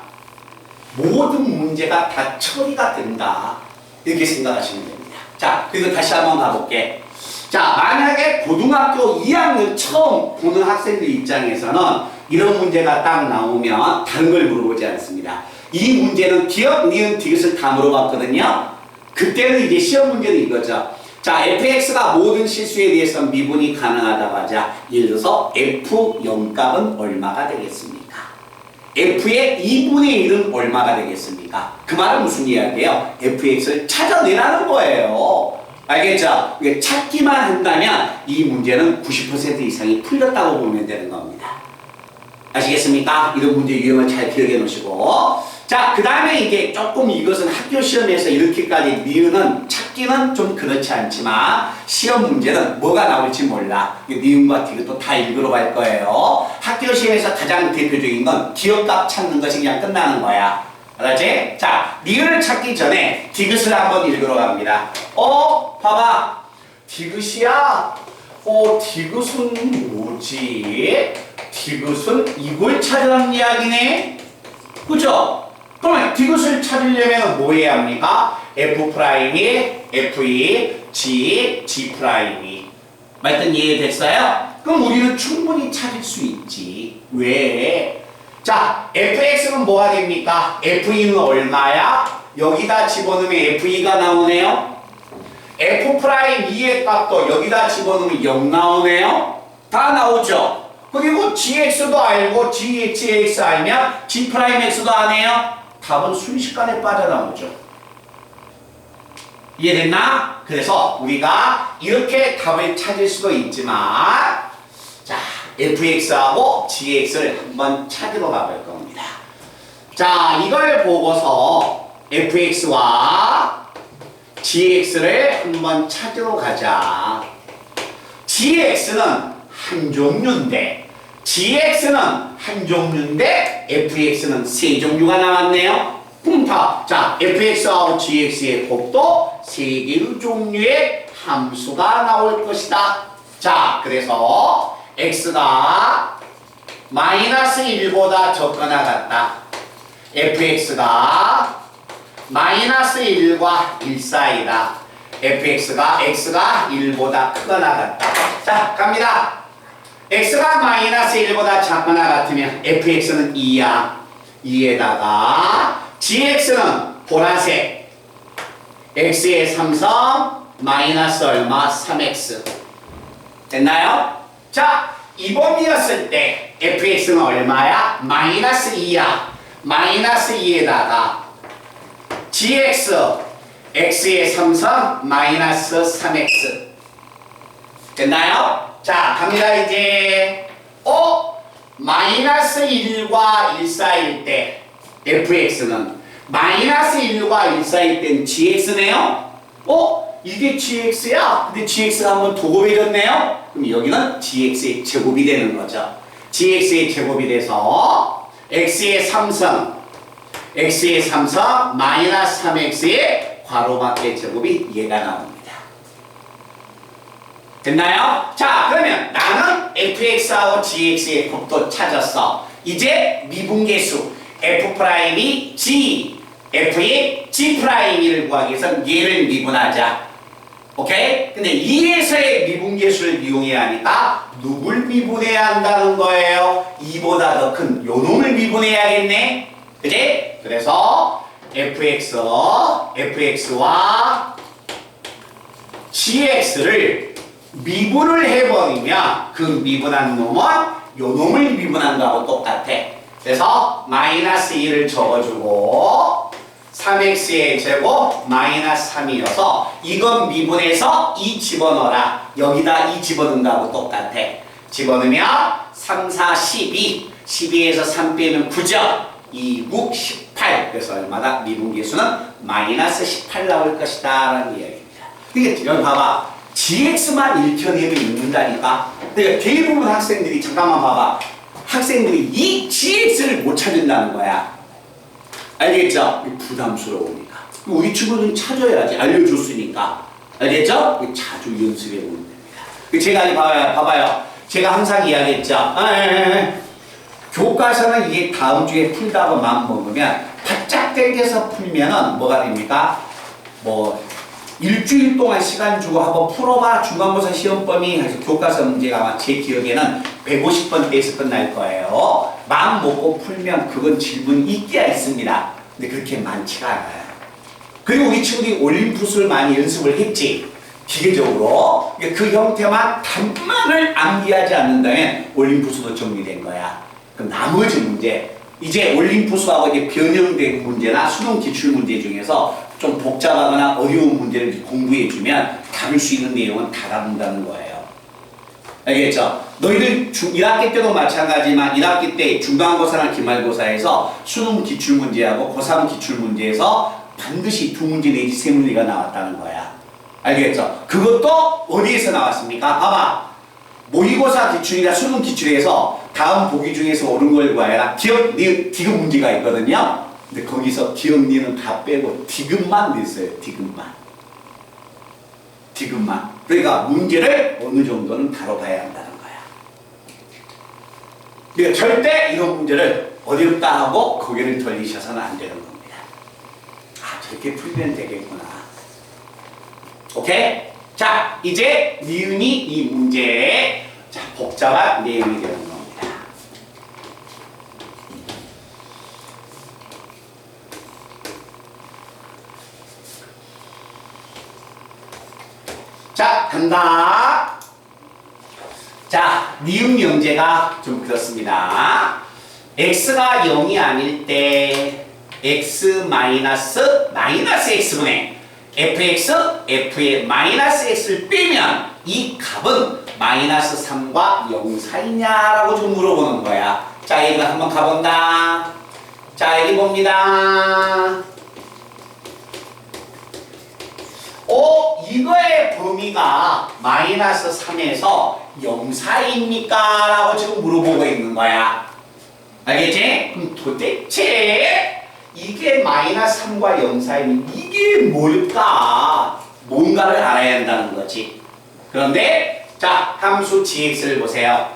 모든 문제가 다 처리가 된다. 이렇게 생각하시면 됩니다. 자, 그리고 다시 한번 가볼게. 자, 만약에 고등학교 2학년 처음 보는 학생들 입장에서는 이런 문제가 딱 나오면 다른 걸 물어보지 않습니다. 이 문제는 기억, 니은, 디귿을 다 물어봤거든요. 그때는 이제 시험 문제는 이거죠. 자, fx가 모든 실수에 대해서 미분이 가능하다고 하자. 예를 들어서 f0 값은 얼마가 되겠습니까? f의 2분의 1은 얼마가 되겠습니까? 그 말은 무슨 이야기예요? fx를 찾아내라는 거예요. 알겠죠? 찾기만 한다면 이 문제는 90% 이상이 풀렸다고 보면 되는 겁니다. 아시겠습니까? 이런 문제 유형을 잘 기억해 놓으시고. 자, 그 다음에 이게 조금 이것은 학교 시험에서 이렇게까지 니은은 찾기는 좀 그렇지 않지만 시험 문제는 뭐가 나올지 몰라. 니은과 디귿도 다 읽으러 갈 거예요. 학교 시험에서 가장 대표적인 건 기억값 찾는 것이 그냥 끝나는 거야. 알았지? 자, 니은을 찾기 전에 디귿을 한번 읽으러 갑니다. 봐봐. 디귿이야? 디귿은 뭐지? 디귿은 이걸 찾으라는 이야기네? 그죠? 그러면 디귿을 찾으려면 뭐 해야 합니까? F'이, F2, G, G'. 말든 이해됐어요? 그럼 우리는 충분히 찾을 수 있지. 왜? 자, fx는 뭐가 됩니까? f2는 얼마야? 여기다 집어넣으면 f2가 나오네요. f'2의 값도 여기다 집어넣으면 0 나오네요. 다 나오죠. 그리고 gx도 알고 gx 알면 g'x도 아네요. 답은 순식간에 빠져나오죠. 이해됐나? 그래서 우리가 이렇게 답을 찾을 수도 있지만, 자, fx하고 gx를 한번 찾으러 가볼 겁니다. 자, 이걸 보고서 fx와 gx를 한번 찾으러 가자. gx는 한 종류인데 gx는 한 종류인데 fx는 세 종류가 나왔네요. 자, fx하고 gx의 곱도 세 개의 종류의 함수가 나올 것이다. 자, 그래서 x가 마이너스 1보다 적거나 같다. fx가 마이너스 1과 1 사이다. x가 1보다 크거나 같다. 자, 갑니다. x가 마이너스 1보다 작거나 같으면 fx는 2야. 2에다가 gx는 보라색 x의 삼성 마이너스 얼마? 3x 됐나요? 자, 이범위였을 때 fx는 얼마야? 마이너스 2야. 마이너스 2에다가 gx x의 삼성 마이너스 3x 됐나요? 자, 갑니다. 이제 마이너스 1과 1 사이일 때 fx는 마이너스 1과 1 사이일 땐 gx네요. 이게 gx야. 근데 gx가 한번 도급해졌네요. 그럼 여기는 gx의 제곱이 되는 거죠. gx의 제곱이 돼서 x의 삼성 마이너스 3x의 괄호밖의 제곱이 얘가 나옵니다. 됐나요? 자, 그러면 나는 fx하고 gx의 곱도 찾았어. 이제 미분계수 f'이 g, f의 g'를 구하기 위해서 얘를 미분하자. 오케이? 근데 2에서의 미분계수를 이용해야 하니까 누굴 미분해야 한다는 거예요? 2보다 더 큰 요놈을 미분해야겠네? 그치? 그래서 fx와 gx를 미분을 해버리면 그 미분한 놈은 요놈을 미분한 거하고 똑같아. 그래서 마이너스 2를 적어주고 3x의 제곱 마이너스 3이어서 이건 미분해서 2 집어넣어라. 여기다 2 집어넣은 거하고 똑같아. 집어넣으면 3, 4, 12 12에서 3 빼면 9죠. 2, 9, 18 그래서 얼마나 미분계수는 마이너스 18 나올 것이다 라는 이야기입니다. 그러니까 여기 봐봐. gx만 1편이면 있는다니까. 그러니까 대부분 학생들이 잠깐만 봐봐. 학생들이 이 gx를 못 찾는다는 거야. 알겠죠? 부담스러우니까. 우리 친구들은 찾아야지. 알려줬으니까. 알겠죠? 자주 연습해 보면 됩니다. 제가 봐봐요. 제가 항상 이야기했죠. 교과서는 이게 다음 주에 풀다고 마음 먹으면 바짝 당겨서 풀면은 뭐가 됩니까? 일주일 동안 시간 주고 한번 풀어봐. 중간고사 시험 범위 해서 교과서 문제가 아마 제 기억에는 150번대에서 끝날 거예요. 마음 먹고 풀면 그건 질문이 있기야 있습니다. 근데 그렇게 많지가 않아요. 그리고 우리 친구들이 올림푸스를 많이 연습을 했지. 기계적으로. 그 형태만 단만을 암기하지 않는다면 올림푸스도 정리된 거야. 그럼 나머지 문제, 이제 올림푸스하고 이제 변형된 문제나 수능 기출 문제 중에서 좀 복잡하거나 어려운 문제를 공부해주면 다룰 수 있는 내용은 다 다룬다는 거예요. 알겠죠? 너희들 1학기 때도 마찬가지지만 1학기 때 중간고사나 기말고사에서 수능 기출 문제하고 고3 기출 문제에서 반드시 2문제 내지 3문제가 나왔다는 거야. 알겠죠? 그것도 어디에서 나왔습니까? 봐봐. 모의고사 기출이나 수능 기출에서 다음 보기 중에서 옳은 걸 구하여라. 기억, 디귿 문제가 있거든요. 근데 거기서 기억, 니은 다 빼고 디귿만 냈어요. 디귿만. 그러니까 문제를 어느 정도는 다뤄봐야 한다는 거야. 그러니까 절대 이런 문제를 어렵다 하고 고개를 돌리셔서는 안 되는 겁니다. 저렇게 풀면 되겠구나. 오케이? 자, 이제 니은이 이 문제의 복잡한 내용이 되는 겁니다. 자, 간다. 자, 니은 명제가 좀 그렇습니다. x가 0이 아닐 때 x 마이너스 x분의 fx, f의 마이너스 x를 빼면 이 값은 마이너스 3과 0 사이냐라고 좀 물어보는 거야. 자, 얘가 한번 가본다. 자, 여기 봅니다. 이거의 범위가 마이너스 3에서 0 사이입니까? 라고 지금 물어보고 있는 거야. 알겠지? 그럼 도대체 이게 마이너스 3과 0 사이는 이게 뭘까? 뭔가를 알아야 한다는 거지. 그런데 자, 함수 gx를 보세요.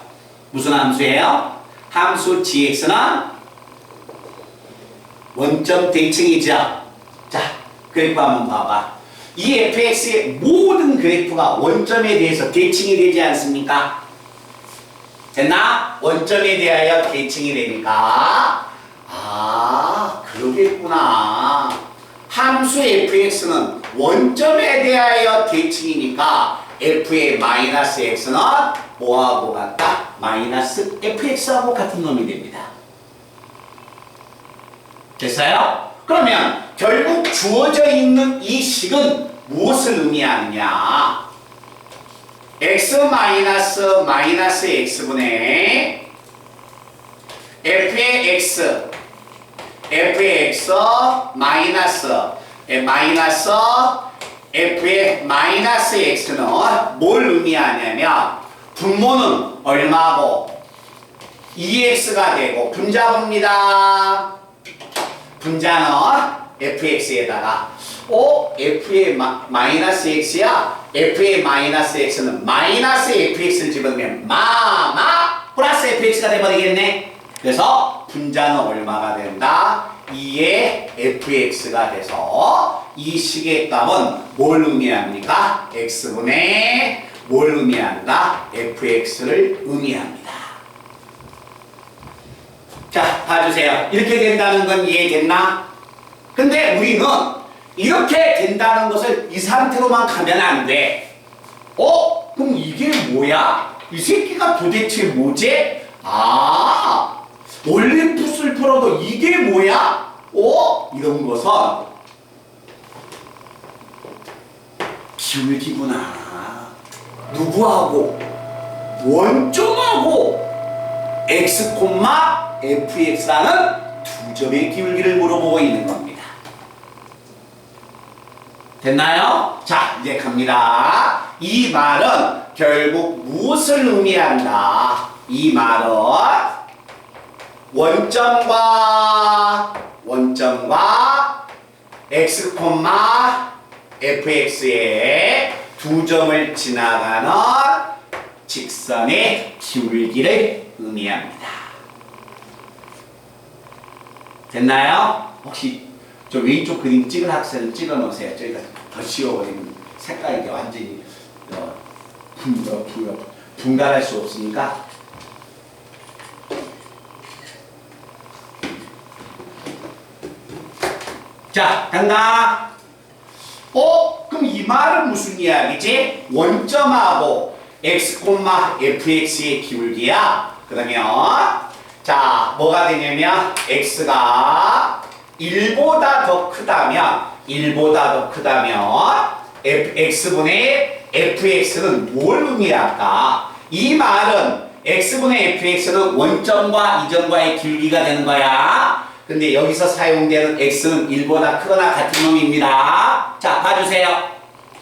무슨 함수예요? 함수 gx는 원점 대칭이죠. 자, 그래프 한번 봐봐. 이 fx의 모든 그래프가 원점에 대해서 대칭이 되지 않습니까? 됐나? 원점에 대하여 대칭이 되니까 그러겠구나. 함수 fx는 원점에 대하여 대칭이니까 f의 마이너스 x는 뭐하고 같다? 마이너스 fx하고 같은 놈이 됩니다. 됐어요? 그러면 결국 주어져 있는 이 식은 무엇을 의미하느냐? x 마이너스 x분의 f의 x 마이너스 f의 마이너스 x는 뭘 의미하냐면 분모는 얼마고 2x가 되고 분자봅니다. 분자는 fx에다가 f의 마이너스 x야. f의 마이너스 x는 마이너스 fx를 집어넣으면 플러스 fx가 돼버리겠네. 그래서 분자는 얼마가 된다? 2의 fx가 돼서 이 식의 값은 뭘 의미합니까? x분의 뭘 의미한다? fx를 의미합니다. 자, 봐주세요. 이렇게 된다는 건 이해됐나? 근데 우리는 이렇게 된다는 것을 이 상태로만 가면 안 돼. 그럼 이게 뭐야? 이 새끼가 도대체 뭐지? 원래 붓을 풀어도 이게 뭐야? 이런 것은 기울기구나. 누구하고? 원점하고 x, fx라는 두 점의 기울기를 물어보고 있는 겁니다. 됐나요? 자, 이제 갑니다. 이 말은 결국 무엇을 의미한다? 이 말은 원점과 x, fx의 두 점을 지나가는 직선의 기울기를 의미합니다. 됐나요? 혹시 저 왼쪽 그림 찍은 학생을 찍어 놓으세요. 저희가 더 씌워버리면 색깔이 완전히 분갈할 수 없으니까. 자, 간다. 그럼 이 말은 무슨 이야기지? 원점하고 x, fx의 기울기야. 그러면 자, 뭐가 되냐면 x가 1보다 더 크다면 x분의 fx는 뭘 의미할까? 이 말은 x분의 fx는 원점과 이점과의 기울기가 되는 거야. 근데 여기서 사용되는 x는 1보다 크거나 같은 놈입니다. 자, 봐주세요.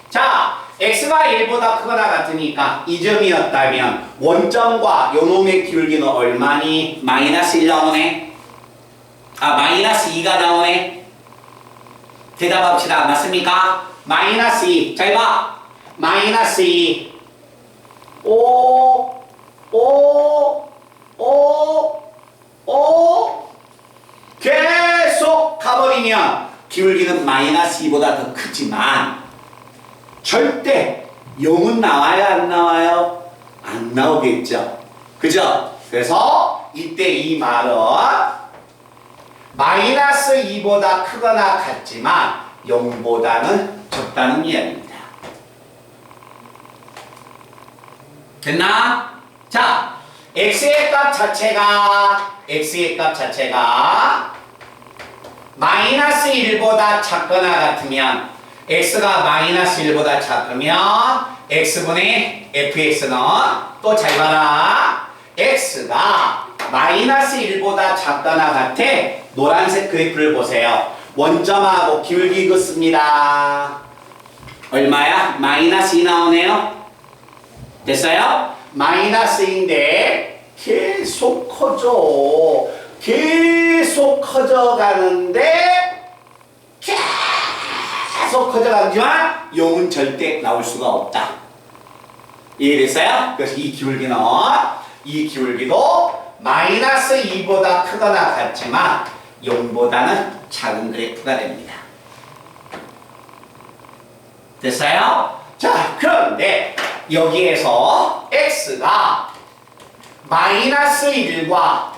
자, x가 1보다 크거나 같으니까 이 점이었다면 원점과 요놈의 기울기는 얼마니? 마이너스 1 나오네. 마이너스 2가 나오네. 대답합시다. 맞습니까? 마이너스 2. 잘 봐. 마이너스 2. 계속 가버리면 기울기는 마이너스 2보다 더 크지만 절대 0은 나와요? 안 나와요? 안 나오겠죠. 그죠? 그래서 이때 이 말은 마이너스 2보다 크거나 같지만 0보다는 적다는 이야기입니다. 됐나? 자, x의 값 자체가 마이너스 1보다 작거나 같으면 x가 마이너스 1보다 작으면 x분의 fx는 또 잘 봐라. x가 마이너스 1보다 작거나 같아. 노란색 그래프를 보세요. 원점하고 기울기 긋습니다. 얼마야? 마이너스 2 나오네요. 됐어요? 마이너스인데 계속 커져. 계속 커져가는데 계속 커져가지만 0은 절대 나올 수가 없다. 이해됐어요? 그래서 이 기울기도 마이너스 2보다 크거나 같지만 0보다는 작은 그래프가 됩니다. 됐어요? 자, 그런데 여기에서 x가 마이너스 1과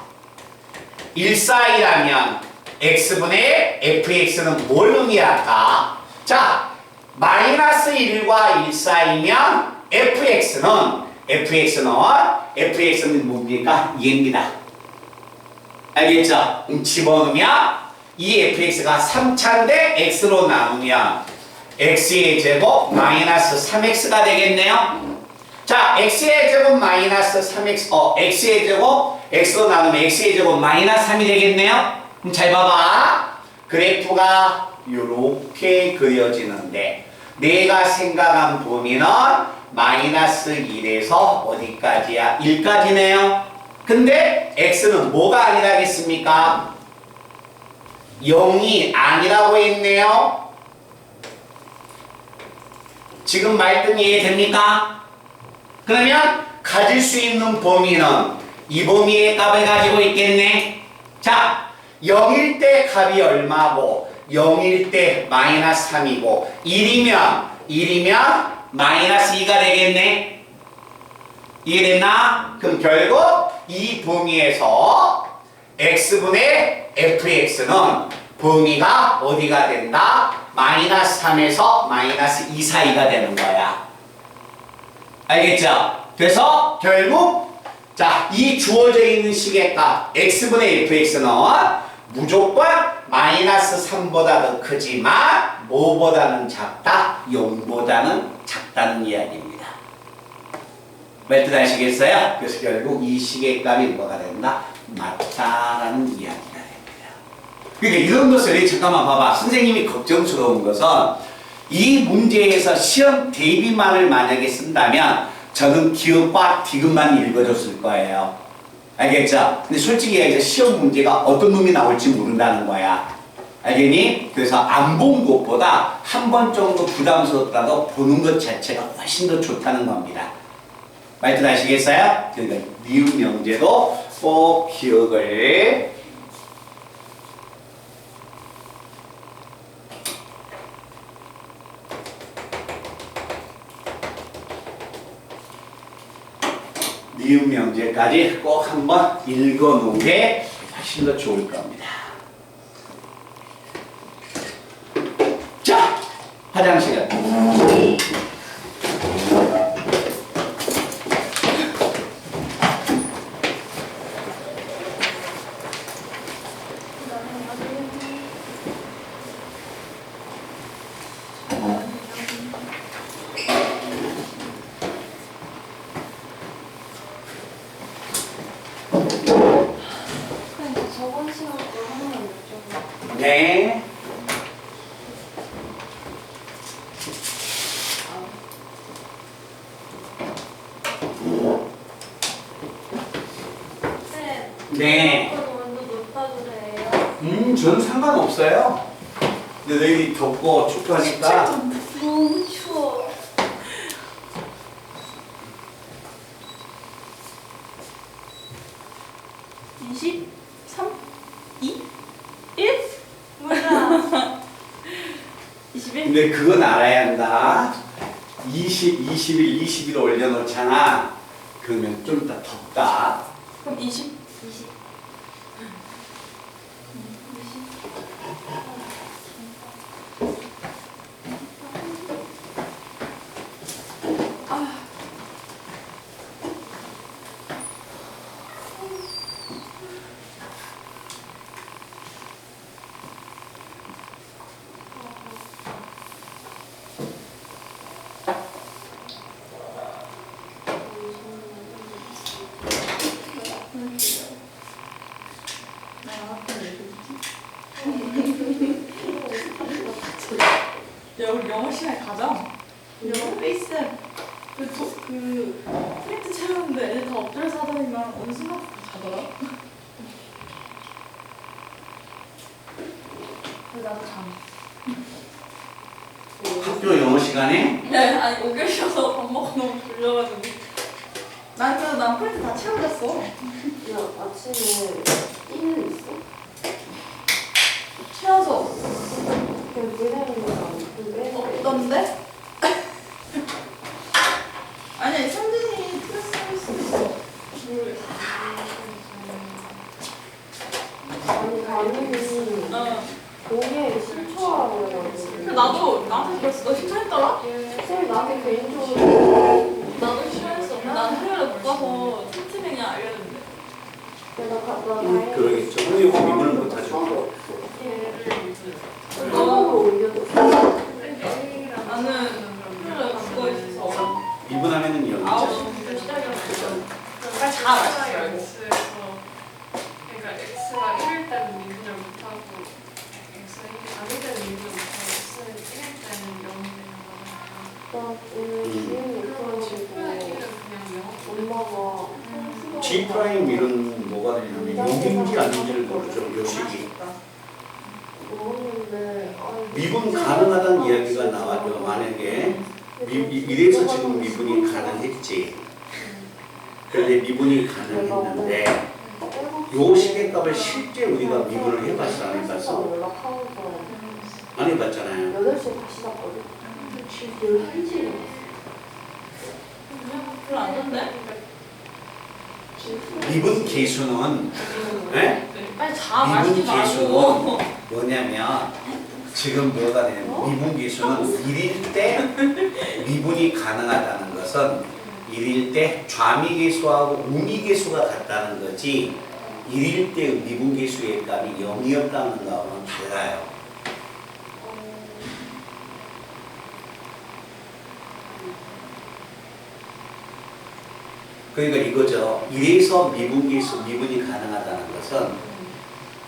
1 사이라면 x분의 fx는 뭘 의미할까? 자, 마이너스 1과 1 사이면 fx는 뭡니까? 얘입니다. 알겠죠? 집어넣으면 이 fx가 3차인데 x로 나누면 x의 제곱 마이너스 3x가 되겠네요. 자, x의 제곱 마이너스 3x, x의 제곱 x로 나누면 x의 제곱 마이너스 3이 되겠네요. 그럼 잘 봐봐. 그래프가 이렇게 그려지는데 내가 생각한 범위는 마이너스 1에서 어디까지야? 1까지네요. 근데 x는 뭐가 아니라겠습니까? 0이 아니라고 했네요. 지금 말씀 이해됩니까? 그러면 가질 수 있는 범위는 이 범위의 값을 가지고 있겠네. 자, 0일 때 값이 얼마고 0일 때 마이너스 3이고 1이면 마이너스 2가 되겠네. 이해됐나? 그럼 결국 이 범위에서 x분의 fx는 범위가 어디가 된다? 마이너스 3에서 마이너스 2 사이가 되는 거야. 알겠죠? 그래서 결국 자, 이 주어져 있는 식의 값 x분의 fx는 무조건 마이너스 3보다 더 크지만 뭐보다는 작다? 0보다는 작다는 이야기입니다. 몇 뜻 아시겠어요? 그래서 결국 이 식의 값이 뭐가 된다? 맞다라는 이야기가 됩니다. 그러니까 이런 것을 잠깐만 봐봐. 선생님이 걱정스러운 것은 이 문제에서 시험 대비만을 만약에 쓴다면 저는 기억과 디귿만 읽어줬을 거예요. 알겠죠? 근데 솔직히 얘기해서 시험 문제가 어떤 놈이 나올지 모른다는 거야. 알겠니? 그래서 안 본 것보다 한 번 정도 부담스럽다고 보는 것 자체가 훨씬 더 좋다는 겁니다. 말뜻 아시겠어요? 그러니까 니은 명제도 꼭 기억을 니은 명제까지 꼭 한번 읽어놓은 게 훨씬 더 좋을 겁니다. 자, 화장실은 저번 시간 거 하나만 여쭤볼게요. 네. 네. 온도 높아도 돼요? 저는 상관없어요. 근데 내일이 덥고 춥하니까. 너무 추워. 23? 2? 1? 몰라. 21? 근데 그건 알아야 한다. 20, 21, 20일 올려놓잖아. 그러면 좀 이따 덥다. 그럼 20? 20. 내가 학교를 야, 우리 영어 시간에 가자. 영어 베이스. 그 프린트 채우는데 애들 다 엎드려서 하다니까 어느 순간 자더라. 그래서 나도 잠. 학교 영어 시간에 네, 아니 5개월 쉬어서 밥 먹고 너무 졸려가지고. 난 프린트 다 채워졌어. 야, 아침에 일은 있어? 채워서 그냥 그대로는 안 없던데? 아니 성진이 플러스 할 수도 있어. 모르겠어. 아니, 가능이 어. 거기에 신청하라고 해가지고. 나도 나한테 그랬어. 너 신청했더라? 쌤이 나한테 개인적으로 나도 신청했어. 난 토요일에 못 가서 틈틈이 그냥 알려줬는데. 내가 그러겠죠. 근데 이거 미분을 못하죠. 까먹으로 올려줬어. 나는 토요일에 그거 있어서 미분하면은 0이죠. 9시부터 시작이었어. 빨리 다 맛있어. 그러니까 x가 1일 때는 미분을 못하고 x가 1일 때는 미분을 못하고 x는 1일 때는 0이 되는 거잖아요. 나 오늘 주인이 그러면 G 프라임 1은 있어가지고 그냥 0. 엄마가 G 프라임 이런 뭐가 되냐면 0인지 아닌지를 모르죠. 요 식이. 먹었는데 미분 가능하다는 이야기가 나와요. 만약에 이래서 지금 미분이 가능했지. 그런데 미분이 가능했는데 요 시계값을 실제 우리가 미분을 해봤어 안 해봤어? 연락하면서 안 해봤잖아요. 8시에 다시 잤거든. 11시에 별로 안 좋은데? 미분 계수는 네? 빨리 자 미분 마시지 말고. 계수는 뭐냐면 지금 뭐가 되냐면 미분 계수는 1일 때 미분이 가능하다는 것은 1일 때 좌미 계수하고 우미 계수가 같다는 거지 1일 때 미분 계수의 값이 0이었다는 거하고는 달라요. 그러니까 이거죠. 1에서 미분이 가능하다는 것은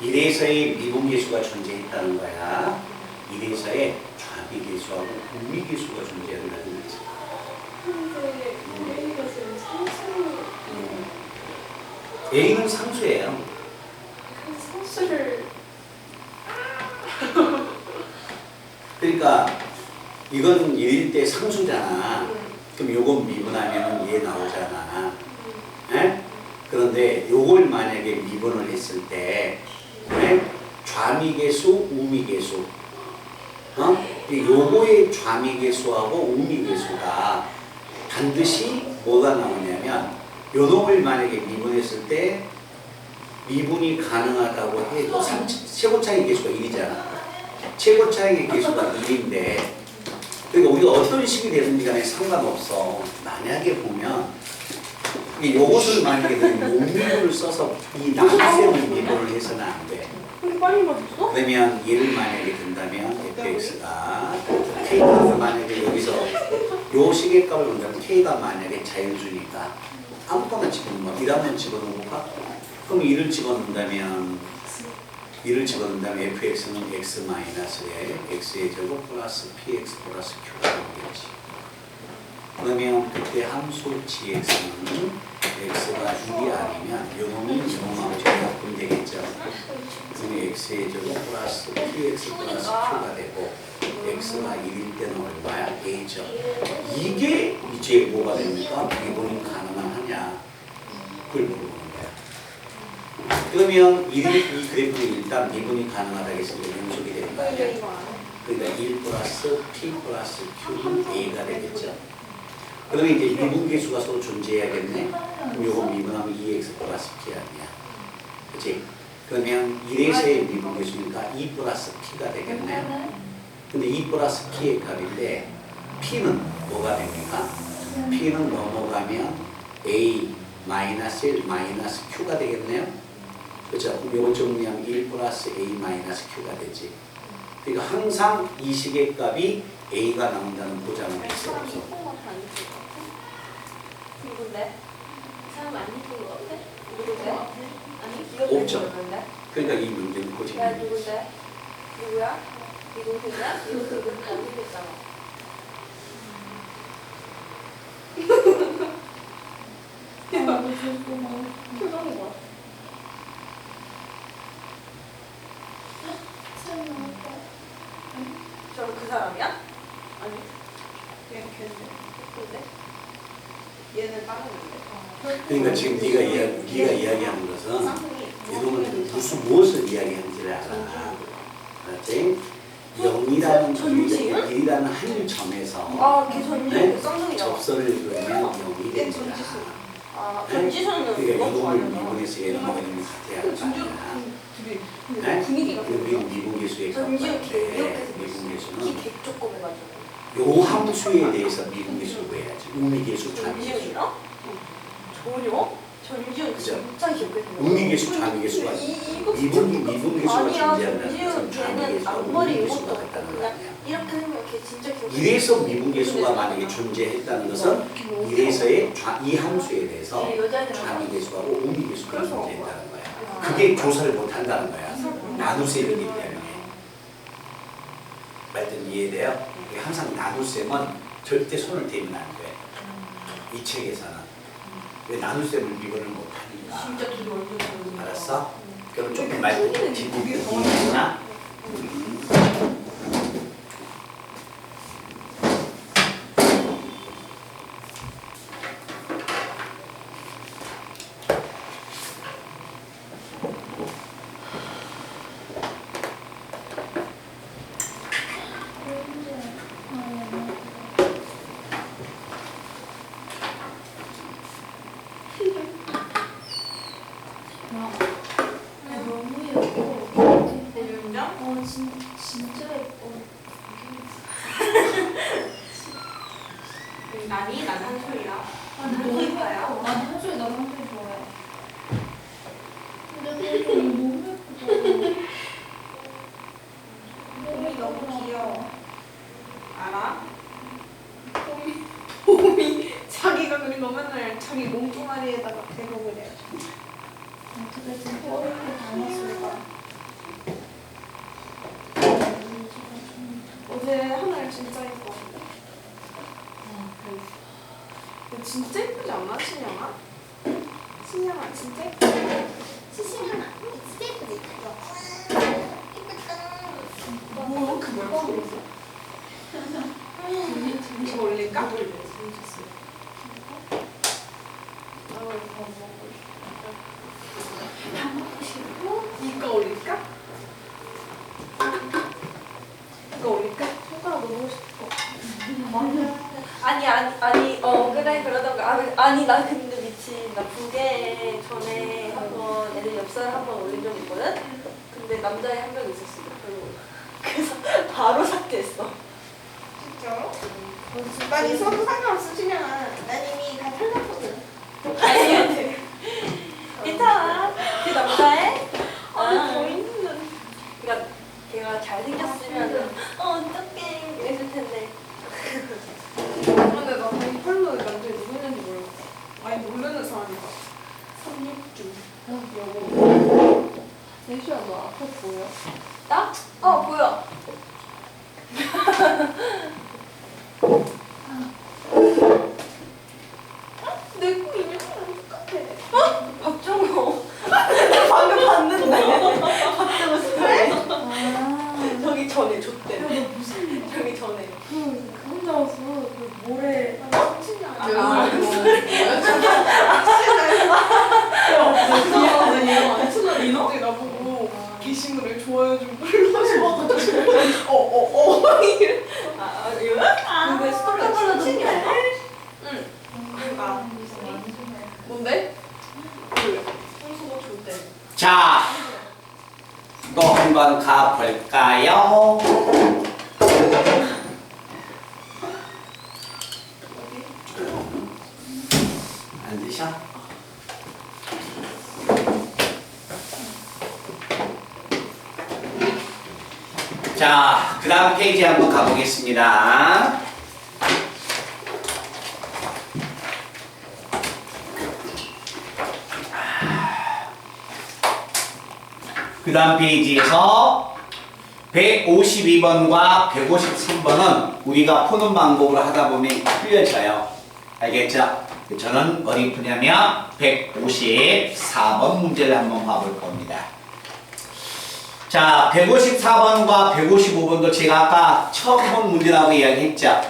1에서의 미분계수가 존재했다는 거야. 1에서의 좌미계수하고 우미계수가 존재한다는 거지. 근데 A가 지금 상승 A는 상수예요. 상수를 그러니까 이건 1일 때 상수잖아. 그럼 요건 미분하면 얘 나오잖아. 에? 그런데 요걸 만약에 미분을 했을 때 좌미계수, 우미계수 요거의 좌미계수하고 우미계수가 반드시 뭐가 나오냐면 요 놈을 만약에 미분했을 때 미분이 가능하다고 해도 최고차의 계수가 1이잖아. 최고차의 계수가 1인데 그러니까 우리가 어떤 식이 되든지 간에 상관없어. 만약에 보면 요것을 만약에 용미분을 써서 이 남셈을 미분을 해서는 안 돼. 그렇게 빨리 맞았어? 그러면 얘를 만약에 든다면 fx가 k가 만약에 여기서 요 시계값을 본다면 k가 만약에 자연수니까 아무거나 집어넣으면 1한번 집어넣을까? 그럼 1을 집어넣는다면 fx는 x-에 x의 제곱 플러스 px 플러스 q가 되겠지. 그러면 그때 함수 gx는 x가 1이 아니면 요놈이 요놈하고 바꾸면 되겠죠. 그러면 x의 제곱 플러스 px 플러스 q가 되고 x가 1일 때는 얼마야? a죠. 이게 이제 뭐가 됩니까? 미분이 가능하냐? 그걸 물어보는 거야. 그러면 이 그래프는 일단 미분이 가능하다겠습니다. 연속이 되는 거 아니야? 그러니까 1 플러스 p 플러스 q는 a가 되겠죠. 그러면 이제 미분계수가 서로 존재해야겠네. 그럼 요거 미분하면 2x 플러스 p 아니야. 그치? 그러면 1에서의 미분계수니까 2 플러스 p가 되겠네. 근데 2 플러스 p의 값인데 p는 뭐가 됩니까? p는 넘어가면 a 마이너스 1 마이너스 q가 되겠네요. 그렇죠? 그럼 요거 정리하면 1 플러스 a 마이너스 q가 되지. 그러니까 항상 이 식의 값이 a가 나온다는 보장은 있어 없어? 누군데? 사람 안 이쁜 거 같아? 누군데? 아니? 이거 없죠. 누군데? 그러니까 이 문제는 고치는 야 거예요. 누군데? 누구야? 네 동생이야? 네 동생은 잘못했잖아. 표정이 봐. 저 그 사람이야? 아니. 얘는 걔인데. 근데? 얘는 다른 건데. 그러니까 지금 네가 이야기하는 것은 쌍둥이. 이놈은 무엇을 이야기하는지를 알아. 알았지? 0이라는 일이라는 한 점에서 아, 걔 전지수 네? 쌍둥이잖아. 접선을 그리면 0이 얘 됩니다. 전지수. 아, 네? 전지수는 그러니까 이거 이놈을 아니야? 미분해서 얘는 뭐 이름이 같아야 할 거 전주 아니야. 둘이 네? 분위기가 그 미분계수의 전지수 값인데 이렇게 미분계수는 키 개조금해가지고. 요 함수에 대해서 미분계수를 구해야지. 우미계수, 좌미계수. 전지훈이요? 전혀? 전지훈 그죠? 진짜 기억했는데. 우미계수, 좌미계수가 미분계수가 아니야, 존재한다는 것은 전지훈 걔는 좌미계수와 앞머리 우미계수가 이것도 같다는 거 그냥 아니야. 이렇게 하면 걔 진짜 기억해. 이래서 미분계수가 만약에 존재했다는 것은 이래서의 이 함수에 대해서 네, 여자애들은 좌미계수하고 우미계수가 그래서 존재했다는 거야. 그게 조사를 못한다는 거야. 나눗셈이기 때문에. 말든 이해돼요? 항상 나눗셈은 절대 손을 대면 안 돼. 이 책에서는. 왜 나눗셈을 미분을 못하니까. 진짜 둘이 완전 다르다. 알았어? 그럼 조금 말든 크기는 뒷부분 되게 이해되나? 너무 예뻐. 대윤정? 진짜 예뻐. 나니? 난 한솔이야. 너무 예뻐요. 나도 한소리 나도 한소리 좋아해. 근데 그거 너무 예쁘다. 봄이 너무 귀여워. 알아? 봄이 자기가 그린 거 맨날 자기 몸뚱아리에다가 대고 그래. 어떻게 좀 뽀얗게 닮았을까? 어제 하늘 진짜 예뻤는데. 근데 진짜 예쁘지 않아, 신영아? 신영아 진짜 예쁘지? 시시하나? 진짜 예쁘지? 뭐 이렇게 멀쩡해 있어? 이거 올릴까? 이거 올릴까? 이거 올릴까? 손가락 넣고 싶어. 아니 그래 그러던가 아니 나 근데 미친 나 부계 전에 한번 애들 엽서를 한번 올린 적 있거든. 근데 남자애 한 명 있었어. 그래서 바로 삭제했어. 진짜로? 난 있어도 상관없어, 신영아. 난 이미 다 탈났거든. 아니 괜찮아. 그 남자애 보이는. 그러니까 걔가 잘생겼으면 어떡해 이랬을 텐데. 근데 나 자기 팔로 남자애 누구였는지 모르겠어. 아니 모르는 사람이다. 삼육주. 여보. 예수야, 너 앞에 보여? 나? 보여. 내거 인형이랑 똑같아. 박정호. 나 방금 봤는데. 박정호 스타일. 아. 저기 전에 줬대. 너 무슨 저기 전에. 그건 줄 알았어. 그 모래. 갑자기 나보고 게시물을 좋아요 좀 눌러줘. 그게 스토리가 친친이야. 응. 그러니까. 뭔데? 홍수가 줬대. 자, 또 한번 가볼까요? 앉으셔. 자, 그 다음 페이지 한번 가보겠습니다. 그 다음 페이지에서 152번과 153번은 우리가 푸는 방법으로 하다 보면 풀려져요. 알겠죠? 저는 어디 푸냐면 154번 문제를 한번 봐볼 겁니다. 자, 154번과 155번도 제가 아까 처음 본 문제라고 이야기했죠?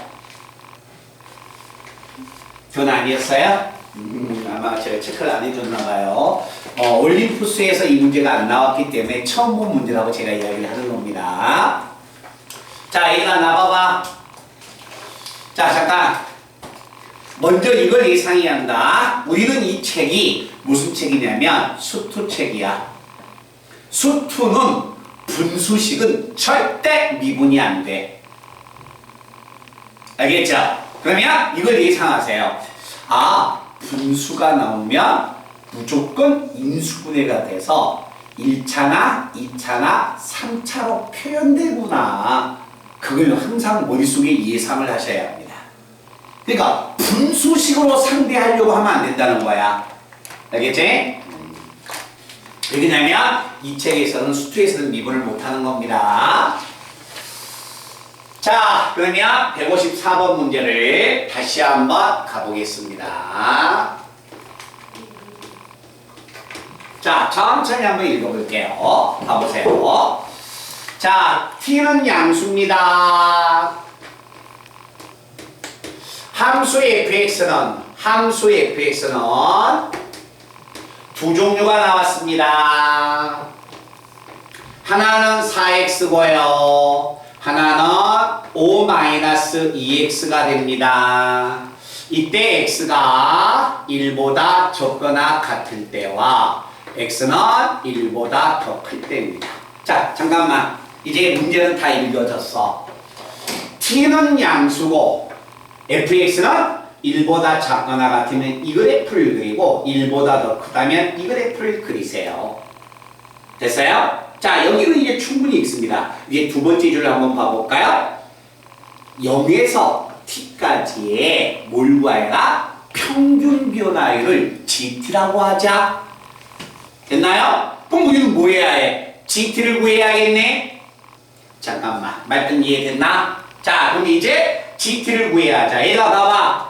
그건 아니었어요? 아마 제가 체크를 안 해줬나 봐요. 올림푸스에서 이 문제가 안 나왔기 때문에 처음 본 문제라고 제가 이야기를 하는 겁니다. 자, 얘들아 나봐봐. 자, 잠깐. 먼저 이걸 예상해야 한다. 우리는 이 책이 무슨 책이냐면 수투책이야. 수투는 분수식은 절대 미분이 안 돼. 알겠죠? 그러면 이걸 예상하세요. 아, 분수가 나오면 무조건 인수분해가 돼서 1차나 2차나 3차로 표현되구나. 그걸 항상 머릿속에 예상을 하셔야 합니다. 그러니까 분수식으로 상대하려고 하면 안 된다는 거야. 알겠지? 왜냐면 이 책에서는 수투에서는 미분을 못하는 겁니다. 자, 그러면 154번 문제를 다시 한번 가보겠습니다. 자, 천천히 한번 읽어볼게요. 가보세요. 자, t는 양수입니다. 함수 fx는 두 종류가 나왔습니다. 하나는 4x고요. 하나는 5-2x가 됩니다. 이때 x가 1보다 적거나 같을 때와 x는 1보다 더 클 때입니다. 자, 잠깐만. 이제 문제는 다 읽어졌어. t는 양수고 fx는 1보다 작거나 같으면 이 그래프를 그리고 1보다 더 크다면 이 그래프를 그리세요. 됐어요? 자, 여기는 이제 충분히 있습니다. 이제 두 번째 줄을 한번 봐볼까요? 0에서 t까지의 뭘 구해라? 평균 변화율을 gt라고 하자. 됐나요? 그럼 우리는 뭐 해야 해? gt를 구해야겠네? 잠깐만, 말씀 이해됐나? 자, 그럼 이제 gt를 구해야 하자. 얘들아 봐봐.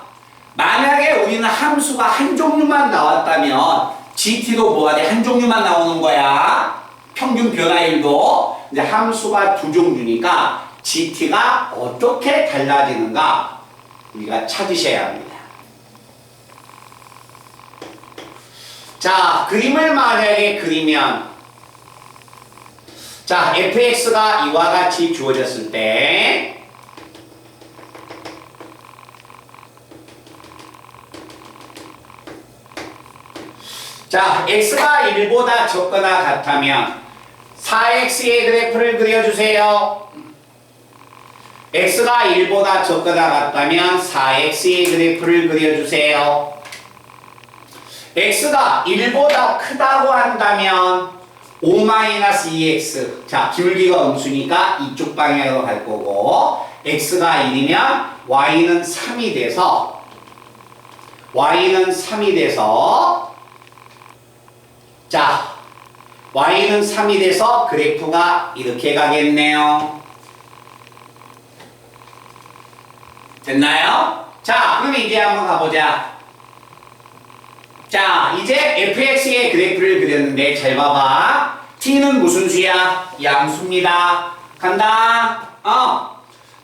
만약에 우리는 함수가 한 종류만 나왔다면 gt도 뭐가 돼? 한 종류만 나오는 거야. 평균 변화율도. 이제 함수가 두 종류니까 gt가 어떻게 달라지는가 우리가 찾으셔야 합니다. 자, 그림을 만약에 그리면 자, fx가 이와 같이 주어졌을 때 자, x가 1보다 적거나 같다면 4x의 그래프를 그려주세요. x가 1보다 적거나 같다면 4x의 그래프를 그려주세요. x가 1보다 크다고 한다면 5-2x. 자, 기울기가 음수니까 이쪽 방향으로 갈 거고 x가 1이면 y는 3이 돼서 자, y는 3이 돼서 그래프가 이렇게 가겠네요. 됐나요? 자, 그럼 이제 한번 가보자. 자, 이제 fx의 그래프를 그렸는데 잘 봐봐. t는 무슨 수야? 양수입니다. 간다.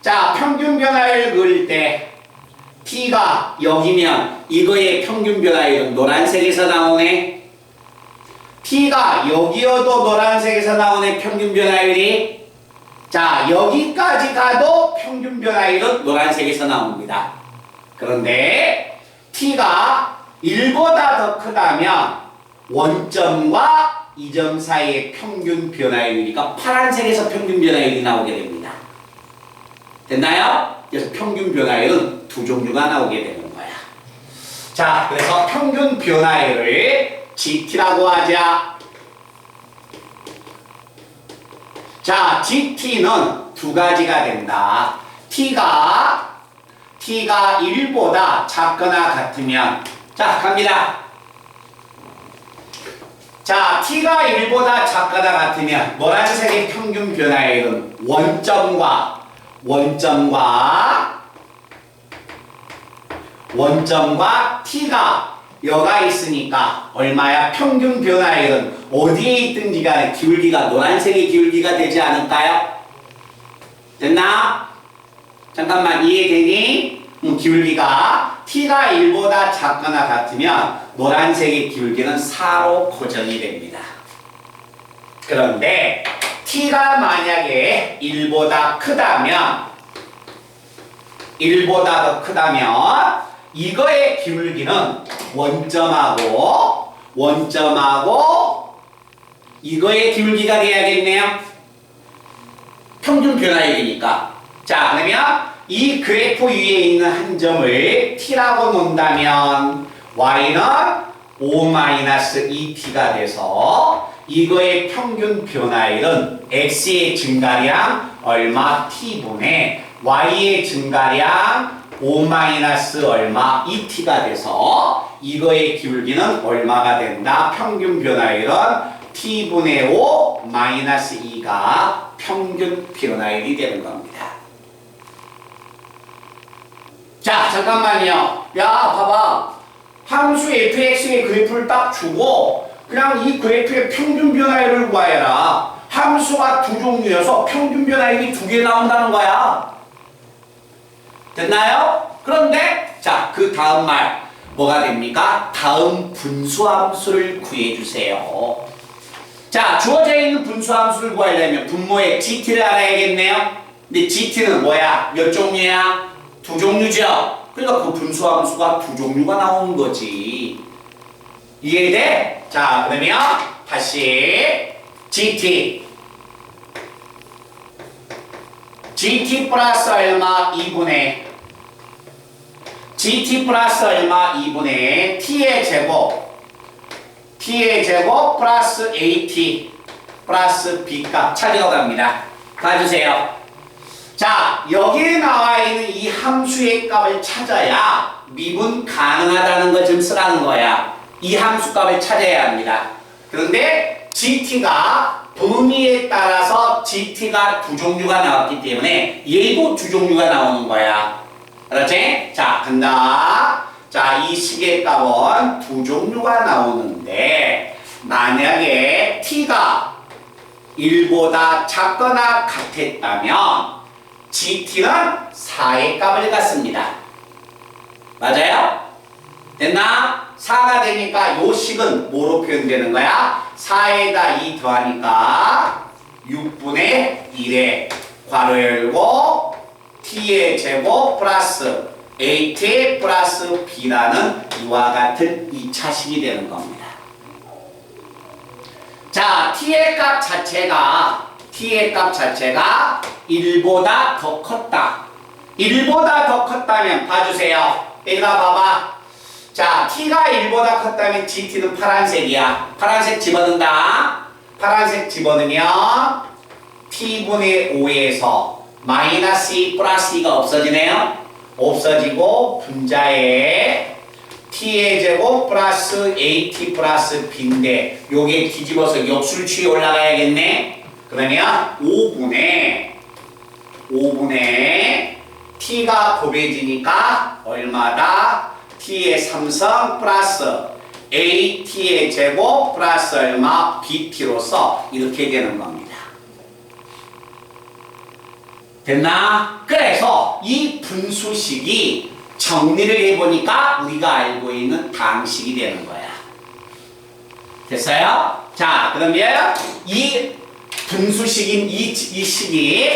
자, 평균 변화를 그릴 때 t가 여기면 이거의 평균 변화율은 노란색에서 나오네. t가 여기여도 노란색에서 나오네. 평균 변화율이. 자, 여기까지 가도 평균 변화율은 노란색에서 나옵니다. 그런데 t가 1보다 더 크다면 원점과 이 점 사이의 평균 변화율이니까 파란색에서 평균 변화율이 나오게 됩니다. 됐나요? 그래서 평균 변화율은 두 종류가 나오게 되는 거야. 자, 그래서 평균 변화율을 GT라고 하자. 자, GT는 두 가지가 된다. T가 1보다 작거나 같으면 자, 갑니다. 자, t가 1보다 작거나 같으면 노란색의 평균 변화율은 원점과 t가 여가 있으니까 얼마야? 평균 변화율은 어디에 있든지 간에 기울기가 노란색의 기울기가 되지 않을까요? 됐나? 잠깐만 이해되니? 기울기가 t가 1보다 작거나 같으면 노란색의 기울기는 4로 고정이 됩니다. 그런데 t가 만약에 1보다 더 크다면 이거의 기울기는 원점하고 이거의 기울기가 돼야겠네요. 평균 변화율이니까. 자, 그러면 이 그래프 위에 있는 한 점을 t라고 놓는다면 y는 5-2t가 돼서 이거의 평균 변화율은 x의 증가량 얼마 t분의 y의 증가량 5- 얼마 2t가 돼서 이거의 기울기는 얼마가 된다? 평균 변화율은 t분의 5 - 2가 평균 변화율이 되는 겁니다. 자, 잠깐만요. 야, 봐봐. 함수 fx의 그래프를 딱 주고 그냥 이 그래프의 평균 변화율을 구해라. 함수가 두 종류여서 평균 변화율이 2개 나온다는 거야. 됐나요? 그런데 자, 그 다음 말 뭐가 됩니까? 다음 분수함수를 구해주세요. 자, 주어져 있는 분수함수를 구하려면 분모의 gt를 알아야겠네요. 근데 gt는 뭐야? 몇 종류야? 2종류죠? 그러니까 그 분수함수가 2종류가 나오는 거지. 이해돼? 자, 그러면 다시 GT 플러스 얼마 2분의 GT 플러스 얼마 2분의 T의 제곱 플러스 AT 플러스 B값 찾으러 갑니다. 가주세요. 자, 여기에 나와 있는 이 함수의 값을 찾아야 미분 가능하다는 걸 좀 쓰라는 거야. 이 함수 값을 찾아야 합니다. 그런데 GT가 범위에 따라서 GT가 2종류가 나왔기 때문에 얘도 2종류가 나오는 거야. 알았지? 자, 간다. 자, 이 식의 값은 2종류가 나오는데 만약에 T가 1보다 작거나 같았다면 GT는 4의 값을 갖습니다. 맞아요? 됐나? 4가 되니까 요 식은 뭐로 표현되는 거야? 4에다 2 더하니까 6분의 1에 괄호 열고 t의 제곱 플러스 at 플러스 b라는 이와 같은 2차식이 되는 겁니다. 자, t의 값 자체가 1보다 더 컸다. 1보다 더 컸다면 봐주세요. 얘들아 봐봐. 자, t가 1보다 컸다면 gt는 파란색이야. 파란색 집어넣는다. 파란색 집어넣으면 t분의 5에서 마이너스 2 플러스 2가 없어지네요. 없어지고 분자에 t의 제곱 플러스 at 플러스 b인데 요게 뒤집어서 역수를 취해 올라가야겠네. 그러면 5분의 t가 곱해지니까 얼마다? t의 3성 플러스 at의 제곱 플러스 얼마? bt로서 이렇게 되는 겁니다. 됐나? 그래서 이 분수식이 정리를 해보니까 우리가 알고 있는 방식이 되는 거야. 됐어요? 자, 그러면 이 분수식인 이 식이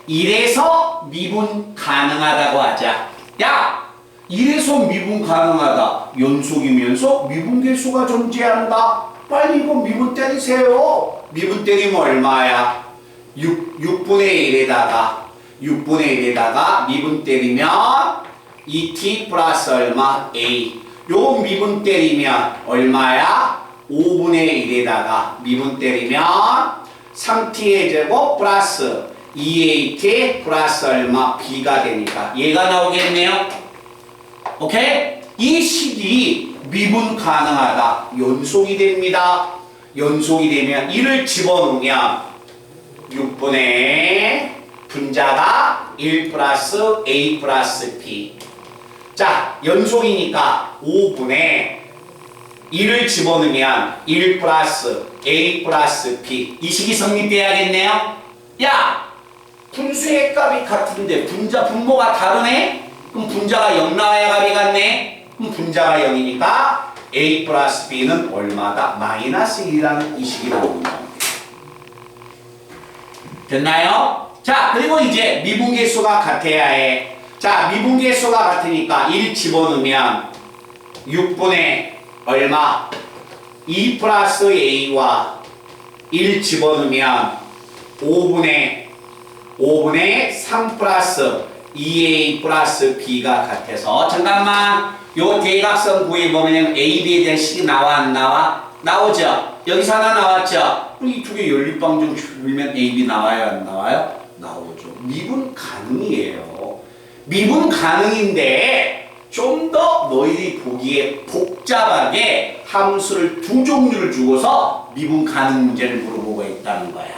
1에서 미분 가능하다고 하자. 야! 1에서 미분 가능하다. 연속이면서 미분계수가 존재한다. 빨리 이거 미분 때리세요. 미분 때리면 얼마야? 6분의 1에다가 미분 때리면 2t 플러스 얼마? a. 요 미분 때리면 얼마야? 5분의 1에다가 미분 때리면 3t의 제곱 플러스 2at 플러스 얼마? b가 되니까 얘가 나오겠네요. 오케이? 이 식이 미분 가능하다. 연속이 됩니다. 연속이 되면 1을 집어넣으면 6분의 분자가 1 플러스 A 플러스 B. 자, 연속이니까 5분의 1을 집어넣으면 1 플러스 A 플러스 B. 이 식이 성립돼야겠네요. 야! 분수의 값이 같은데 분모가 다르네? 그럼 분자가 0 나와야 값이 같네? 그럼 분자가 0이니까 A 플러스 B는 얼마다? 마이너스 1이라는 이 식이 나오는 겁니다. 됐나요? 자, 그리고 이제 미분계수가 같아야 해. 자, 미분계수가 같으니까 1 집어넣으면 6분의 얼마? 2 플러스 A와 1 집어넣으면 5분의 3 플러스 2A 플러스 B가 같아서 잠깐만 요 대각선 구해보면 A, B에 대한 식이 나와 안 나와? 나오죠? 여기서 하나 나왔죠? 그럼 이 두 개 연립방정 줄이면 A, B 나와요 안 나와요? 나오죠. 미분 가능이에요. 미분 가능인데 좀 더 너희들이 보기에 복잡하게 함수를 두 종류를 주고서 미분 가능 문제를 물어보고 있다는 거야.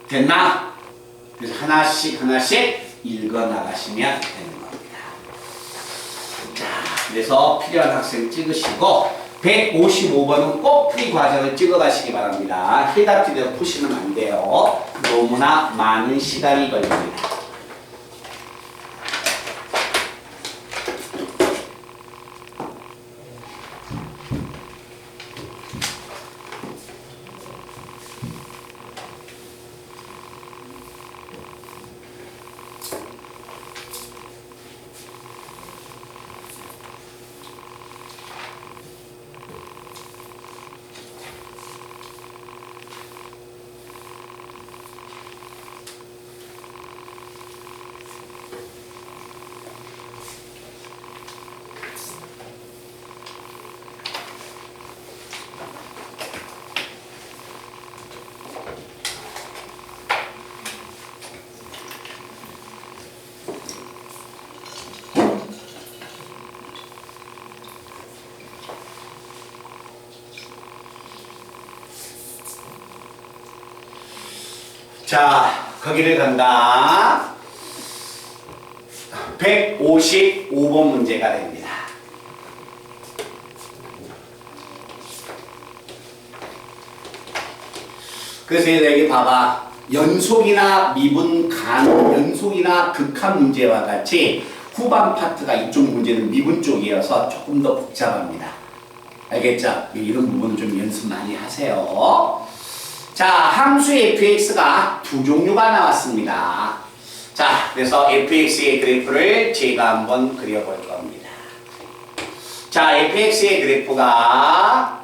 됐나? 그래서 하나씩 읽어 나가시면 되는 겁니다. 자, 그래서 필요한 학생 찍으시고 155번은 꼭 풀이 과정을 찍어 가시기 바랍니다. 해답지대로 푸시면 안 돼요. 너무나 많은 시간이 걸립니다. 자, 거기를 간다. 155번 문제가 됩니다. 그래서 여기 봐봐. 연속이나 미분 가능, 연속이나 극한 문제와 같이 후반 파트가 이쪽 문제는 미분 쪽이어서 조금 더 복잡합니다. 알겠죠? 이런 부분은 좀 연습 많이 하세요. 자, 함수 fx가 두 종류가 나왔습니다. 자, 그래서 fx의 그래프를 제가 한번 그려볼 겁니다. 자, fx의 그래프가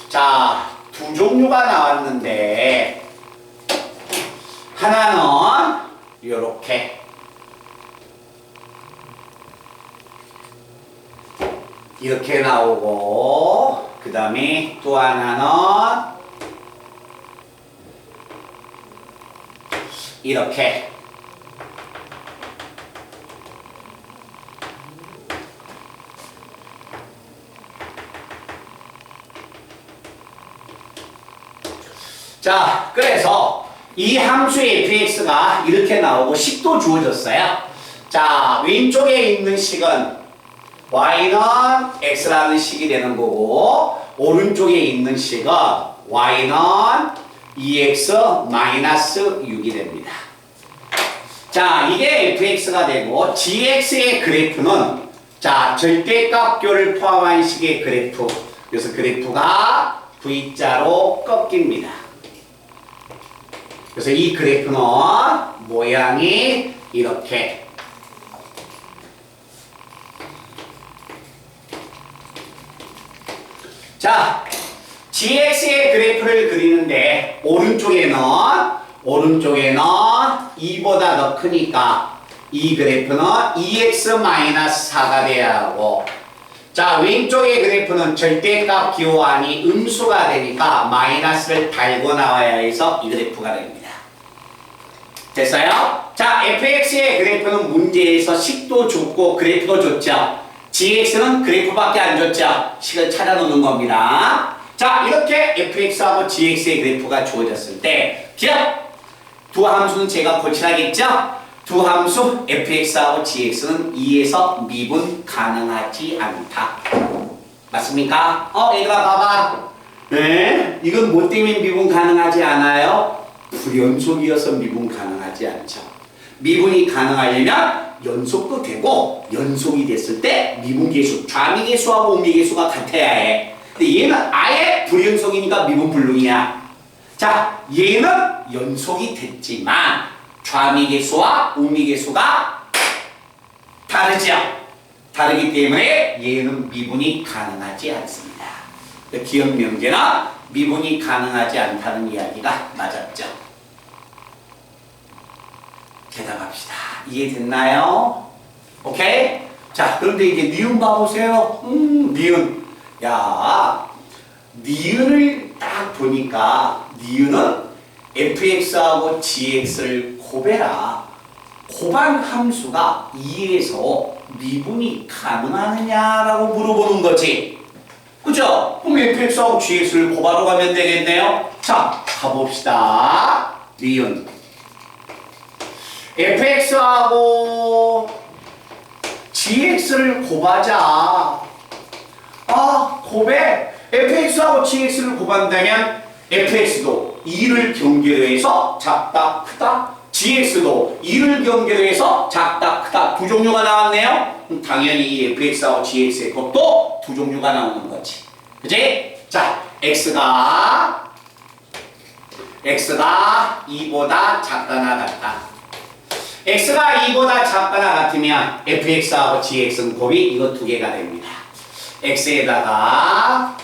자, 두 종류가 나왔는데 하나는 이렇게 이렇게 나오고 그 다음에 또 하나는 이렇게 자, 그래서 이 함수의 fx가 이렇게 나오고 식도 주어졌어요. 자, 왼쪽에 있는 식은 y는 x라는 식이 되는 거고 오른쪽에 있는 식은 y는 2x-6이 됩니다. 자, 이게 fx가 되고 gx의 그래프는 자, 절대값교를 포함한 식의 그래프. 그래서 그래프가 V자로 꺾입니다. 그래서 이 그래프는 모양이 이렇게 자, gx의 그래프를 그리는데 오른쪽에는 2보다 더 크니까 이 그래프는 2x-4가 돼야 하고 자, 왼쪽의 그래프는 절대값 기호환이 음수가 되니까 마이너스를 달고 나와야 해서 이 그래프가 됩니다. 됐어요? 자, fx의 그래프는 문제에서 식도 줬고 그래프도 줬죠. gx는 그래프밖에 안 줬죠. 식을 찾아놓는 겁니다. 자, 이렇게 fx하고 gx의 그래프가 주어졌을 때 기억! 두 함수는 제가 고칠하겠죠? 두 함수 fx하고 gx는 2에서 미분 가능하지 않다. 맞습니까? 얘들아 봐봐. 네? 이건 뭐 때문에 미분 가능하지 않아요? 불연속이어서 미분 가능하지 않죠. 미분이 가능하려면 연속도 되고 연속이 됐을 때 미분계수, 좌미계수하고 우미계수가 같아야 해. 근데 얘는 아예 불연속이니까 미분 불능이야. 자, 얘는 연속이 됐지만 좌미계수와 우미계수가 다르죠. 다르기 때문에 얘는 미분이 가능하지 않습니다. 기억 명제는 미분이 가능하지 않다는 이야기가 맞았죠. 대답합시다. 이해됐나요? 오케이? 자, 그런데 이제 니은 봐보세요. 니은. 야, 니은을 딱 보니까 니은은 fx하고 gx를 곱해라. 곱한 함수가 2에서 미분이 가능하느냐라고 물어보는 거지. 그죠? 그럼 fx하고 gx를 곱하러 가면 되겠네요. 자, 가봅시다. 니은. fx하고 gx를 곱하자. 곱해. fx하고 gx를 곱한다면 fx도 2를 경계로 해서 작다, 크다. gx도 2를 경계로 해서 작다, 크다. 두 종류가 나왔네요. 당연히 이 fx하고 gx의 곱도 두 종류가 나오는 거지. 그치? 자, x가 2보다 작거나 같다. x가 2보다 작거나 같으면 fx하고 gx는 곱이 이거 두 개가 됩니다. x에다가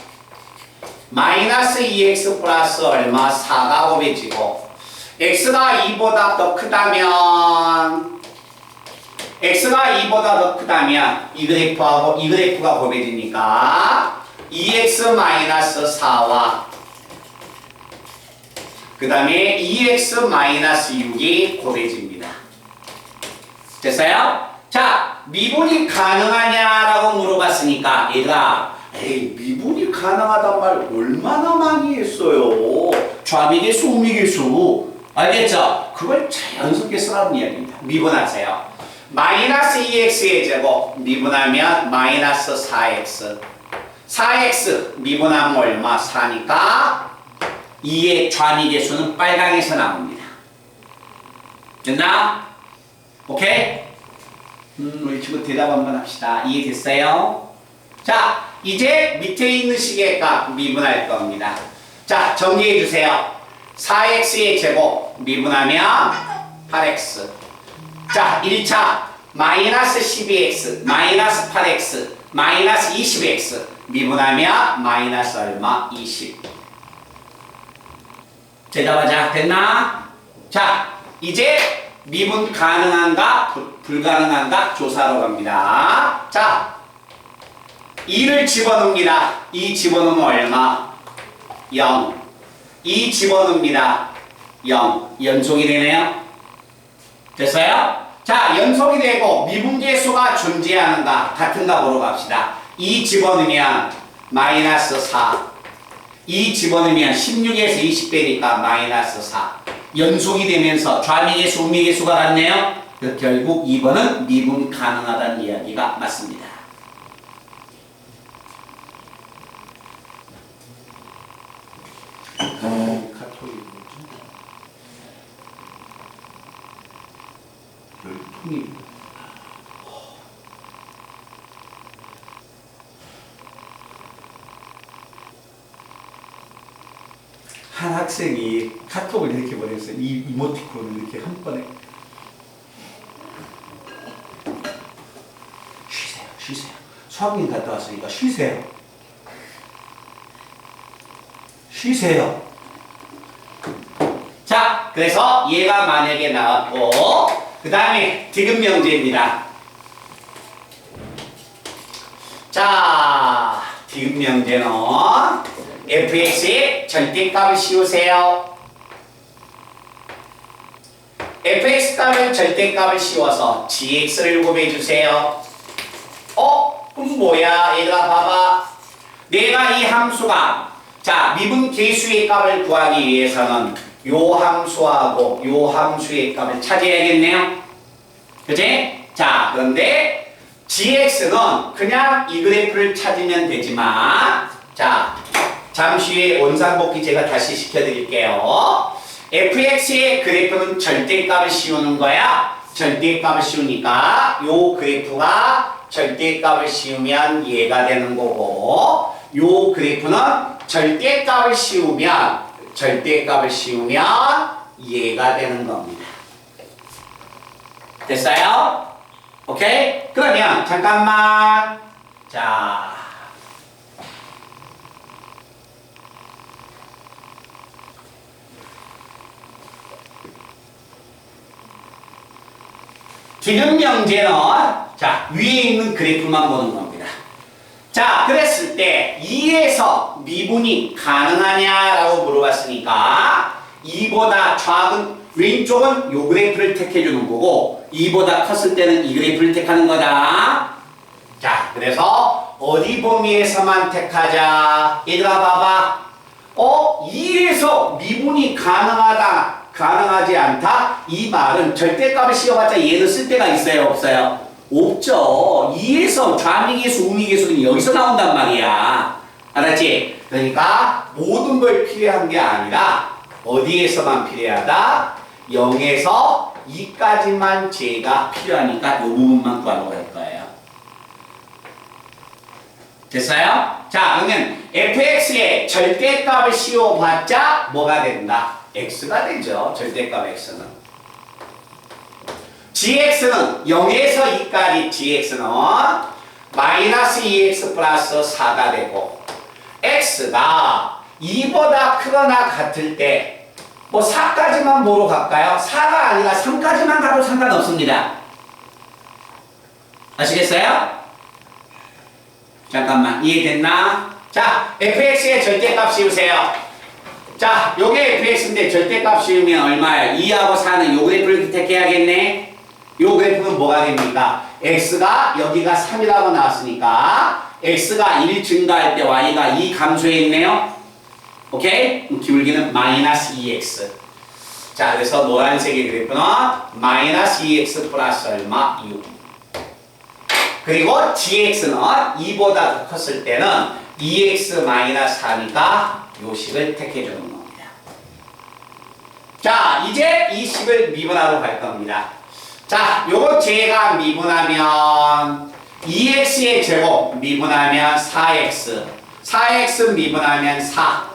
마이너스 2x 플러스 얼마 4가 곱해지고 x가 2보다 더 크다면 이 그래프하고 이 그래프가 곱해지니까 2x 마이너스 4와 그 다음에 2x 마이너스 6이 곱해집니다. 됐어요? 자, 미분이 가능하냐라고 물어봤으니까 얘들아, 미분이 가능하단 말 얼마나 많이 했어요. 좌미계수, 우미계수. 알겠죠? 그걸 자연스럽게 쓰라는 이야기입니다. 미분하세요. 마이너스 2x의 제곱 미분하면 마이너스 4x. 4x 미분하면 얼마? 4니까 2의 좌미계수는 빨강에서 나옵니다. 됐나? 오케이? 우리 친구 대답 한번 합시다. 이해됐어요? 자, 이제 밑에 있는 식의 값 미분할 겁니다. 자, 정리해 주세요. 4x의 제곱 미분하면 8x. 자, 1차 마이너스 12x 마이너스 8x 마이너스 20x 미분하면 마이너스 얼마? 20. 대답하자. 됐나? 자, 이제 미분 가능한가 불가능한가 조사하러 갑니다. 자, 2를 집어넣습니다. 2 집어넣으면 얼마? 0. 2 집어넣습니다. 0. 연속이 되네요. 됐어요? 자, 연속이 되고 미분계수가 존재하는가 같은가 보러 갑시다. 2 집어넣으면 마이너스 4. 2 집어넣으면 16에서 20 되니까 마이너스 4. 연속이 되면서 좌미계수, 우미계수가 같네요. 결국 2번은 미분 가능하다는 이야기가 맞습니다. 카톡이 뭐지? 열통이 한 학생이 카톡을 이렇게 보냈어요. 이 이모티콘을 이렇게 한 번에 쉬세요. 수학여행 갔다 왔으니까 쉬세요. 자, 그래서 얘가 만약에 나왔고 그 다음에 디귿 명제입니다. 자, 디귿 명제는 fx의 절대값을 씌우세요. fx 값을 절대값을 씌워서 gx를 곱해주세요. 그럼 뭐야? 얘들아 봐봐. 내가 이 함수가 자 미분 계수의 값을 구하기 위해서는 요 함수하고 요 함수의 값을 찾아야겠네요. 그치? 자 그런데 gx는 그냥 이 그래프를 찾으면 되지만 자 잠시 후에 원상복귀 제가 다시 시켜드릴게요. fx의 그래프는 절대값을 씌우는 거야. 절대값을 씌우니까 요 그래프가 절대값을 씌우면 얘가 되는 거고 요 그래프는 절대값을 씌우면 얘가 되는 겁니다. 됐어요? 오케이? 그러면 잠깐만 자 지금 명제는 자 위에 있는 그래프만 보는 겁니다. 자 그랬을 때 2에서 미분이 가능하냐라고 물어봤으니까 2보다 작은 왼쪽은 요 그래프를 택해주는 거고 2보다 컸을 때는 이 그래프를 택하는 거다. 자 그래서 어디 범위에서만 택하자. 얘들아 봐봐. 2에서 미분이 가능하지 않다? 이 말은 절대값을 씌워봤자 얘는 쓸데가 있어요? 없어요? 없죠. 2에서 좌미계수, 우미계수는 여기서 나온단 말이야. 알았지? 그러니까 모든 걸 필요한 게 아니라 어디에서만 필요하다? 0에서 2까지만 제가 필요하니까 이 부분만 구하려고 할 거예요. 됐어요? 자 그러면 fx의 절대값을 씌워봤자 뭐가 된다? x가 되죠. 절대값 x는. gx는 0에서 2까지 gx는 마이너스 2x 플러스 4가 되고 x가 2보다 크거나 같을 때 뭐 4까지만 보러 갈까요? 4가 아니라 3까지만 가도 상관없습니다. 아시겠어요? 잠깐만 이해됐나? 자 fx의 절대값 씌우세요. 자 요게 fx인데 절대값 씌우면 얼마야? 2하고 4는 요 그래프를 택해야겠네. 요 그래프는 뭐가 됩니까? x가 여기가 3이라고 나왔으니까 x가 1 증가할 때 y가 2 감소했네요. 오케이? 기울기는 마이너스 2x. 자 그래서 노란색의 그래프는 마이너스 2x 플러스 얼마? 6. 그리고 gx는 2보다 더 컸을 때는 2x 마이너스 4니까 요 식을 택해주는 겁니다. 자 이제 이 식을 미분하러 갈 겁니다. 자 요거 제가 미분하면 2x의 제곱 미분하면 4x 4x 미분하면 4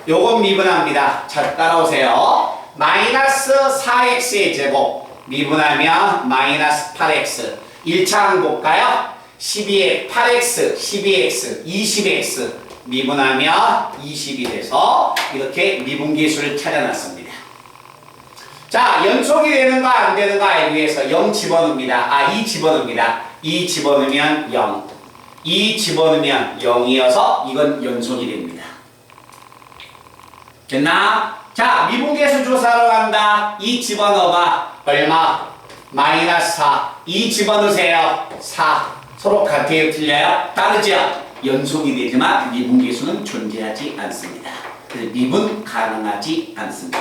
요거 미분합니다. 자 따라오세요. 마이너스 4x의 제곱 미분하면 마이너스 8x 1차항 볼까요? 12에 8x, 12x, 20x 미분하면 20이 돼서 이렇게 미분계수를 찾아놨습니다. 자 연속이 되는가 안 되는가 알기 위해서 0 집어넣습니다. 2 집어넣습니다. 2 집어넣으면 0 2 집어넣으면 0이어서 이건 연속이 됩니다. 됐나? 자 미분계수 조사하러 간다. 2 집어넣어봐. 얼마? 마이너스 4 2 집어넣으세요. 4 서로 같아요? 틀려요? 다르죠? 연속이 되지만 미분계수는 존재하지 않습니다. 그래서 미분 가능하지 않습니다.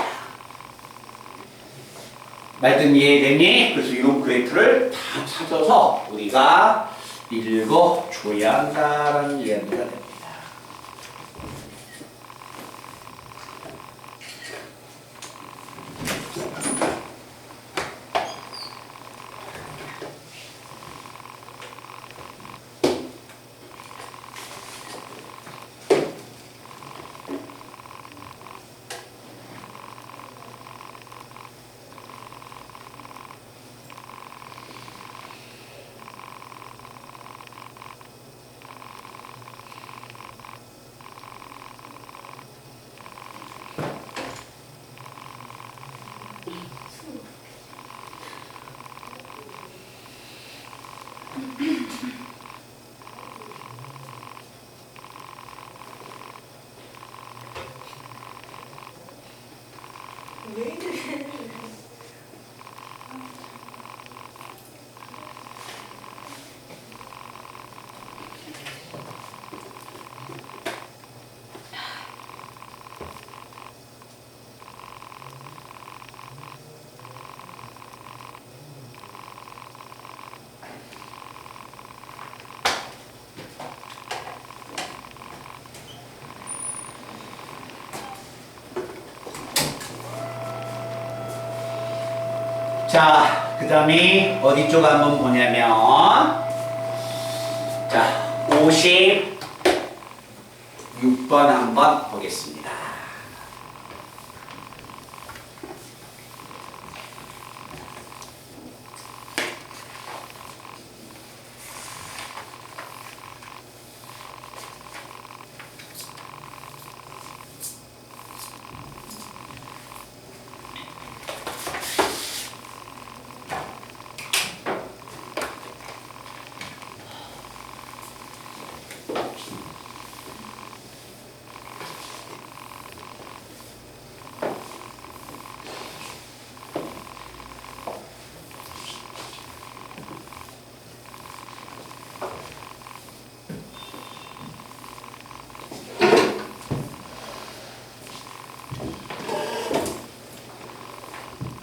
말씀 이해되니? 그래서 이런 그래프를 다 찾아서 우리가 읽어줘야 한다는 이야기가 됩니다. 자, 그 다음에 어디 쪽 한번 보냐면, 자, 56번 한번 보겠습니다.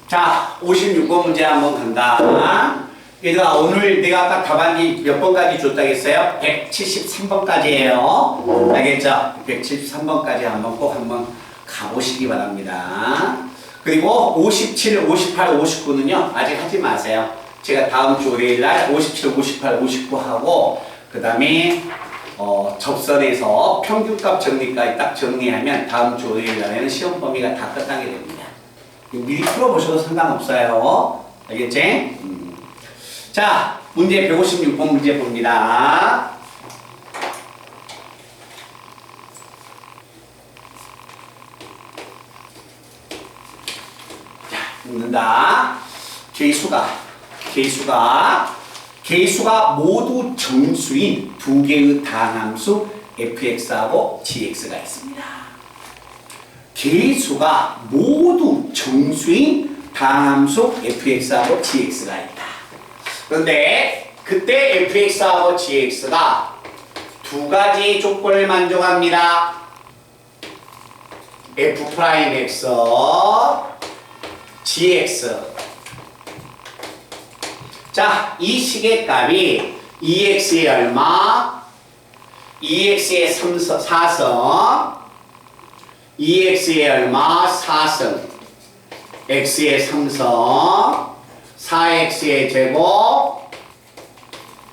자, 56번 문제 한번 간다. 얘들아, 오늘 내가 아까 답안지 몇 번까지 줬다고 했어요? 173번까지예요. 알겠죠? 173번까지 한번 꼭 한번 가보시기 바랍니다. 그리고 57, 58, 59는요, 아직 하지 마세요. 제가 다음 주 월요일 날 57, 58, 59 하고, 그 다음에 접선에서 평균값 정리까지 딱 정리하면 다음 주 월요일 날에는 시험 범위가 다 끝나게 됩니다. 미리 풀어보셔도 상관없어요. 알겠지? 자, 문제 156번 문제 봅니다. 자, 묻는다. 개수가 모두 정수인 두 개의 다함수 fx하고 gx가 있습니다. 개수가 모두 정수인 다함수 fx하고 gx가 있다. 그런데 그때 fx하고 gx가 두 가지 조건을 만족합니다. f'x, gx. 자, 이 식의 값이 2x의 얼마? 2x의 4성, 2x의 얼마? 4성, x의 3성, 4x의 제곱,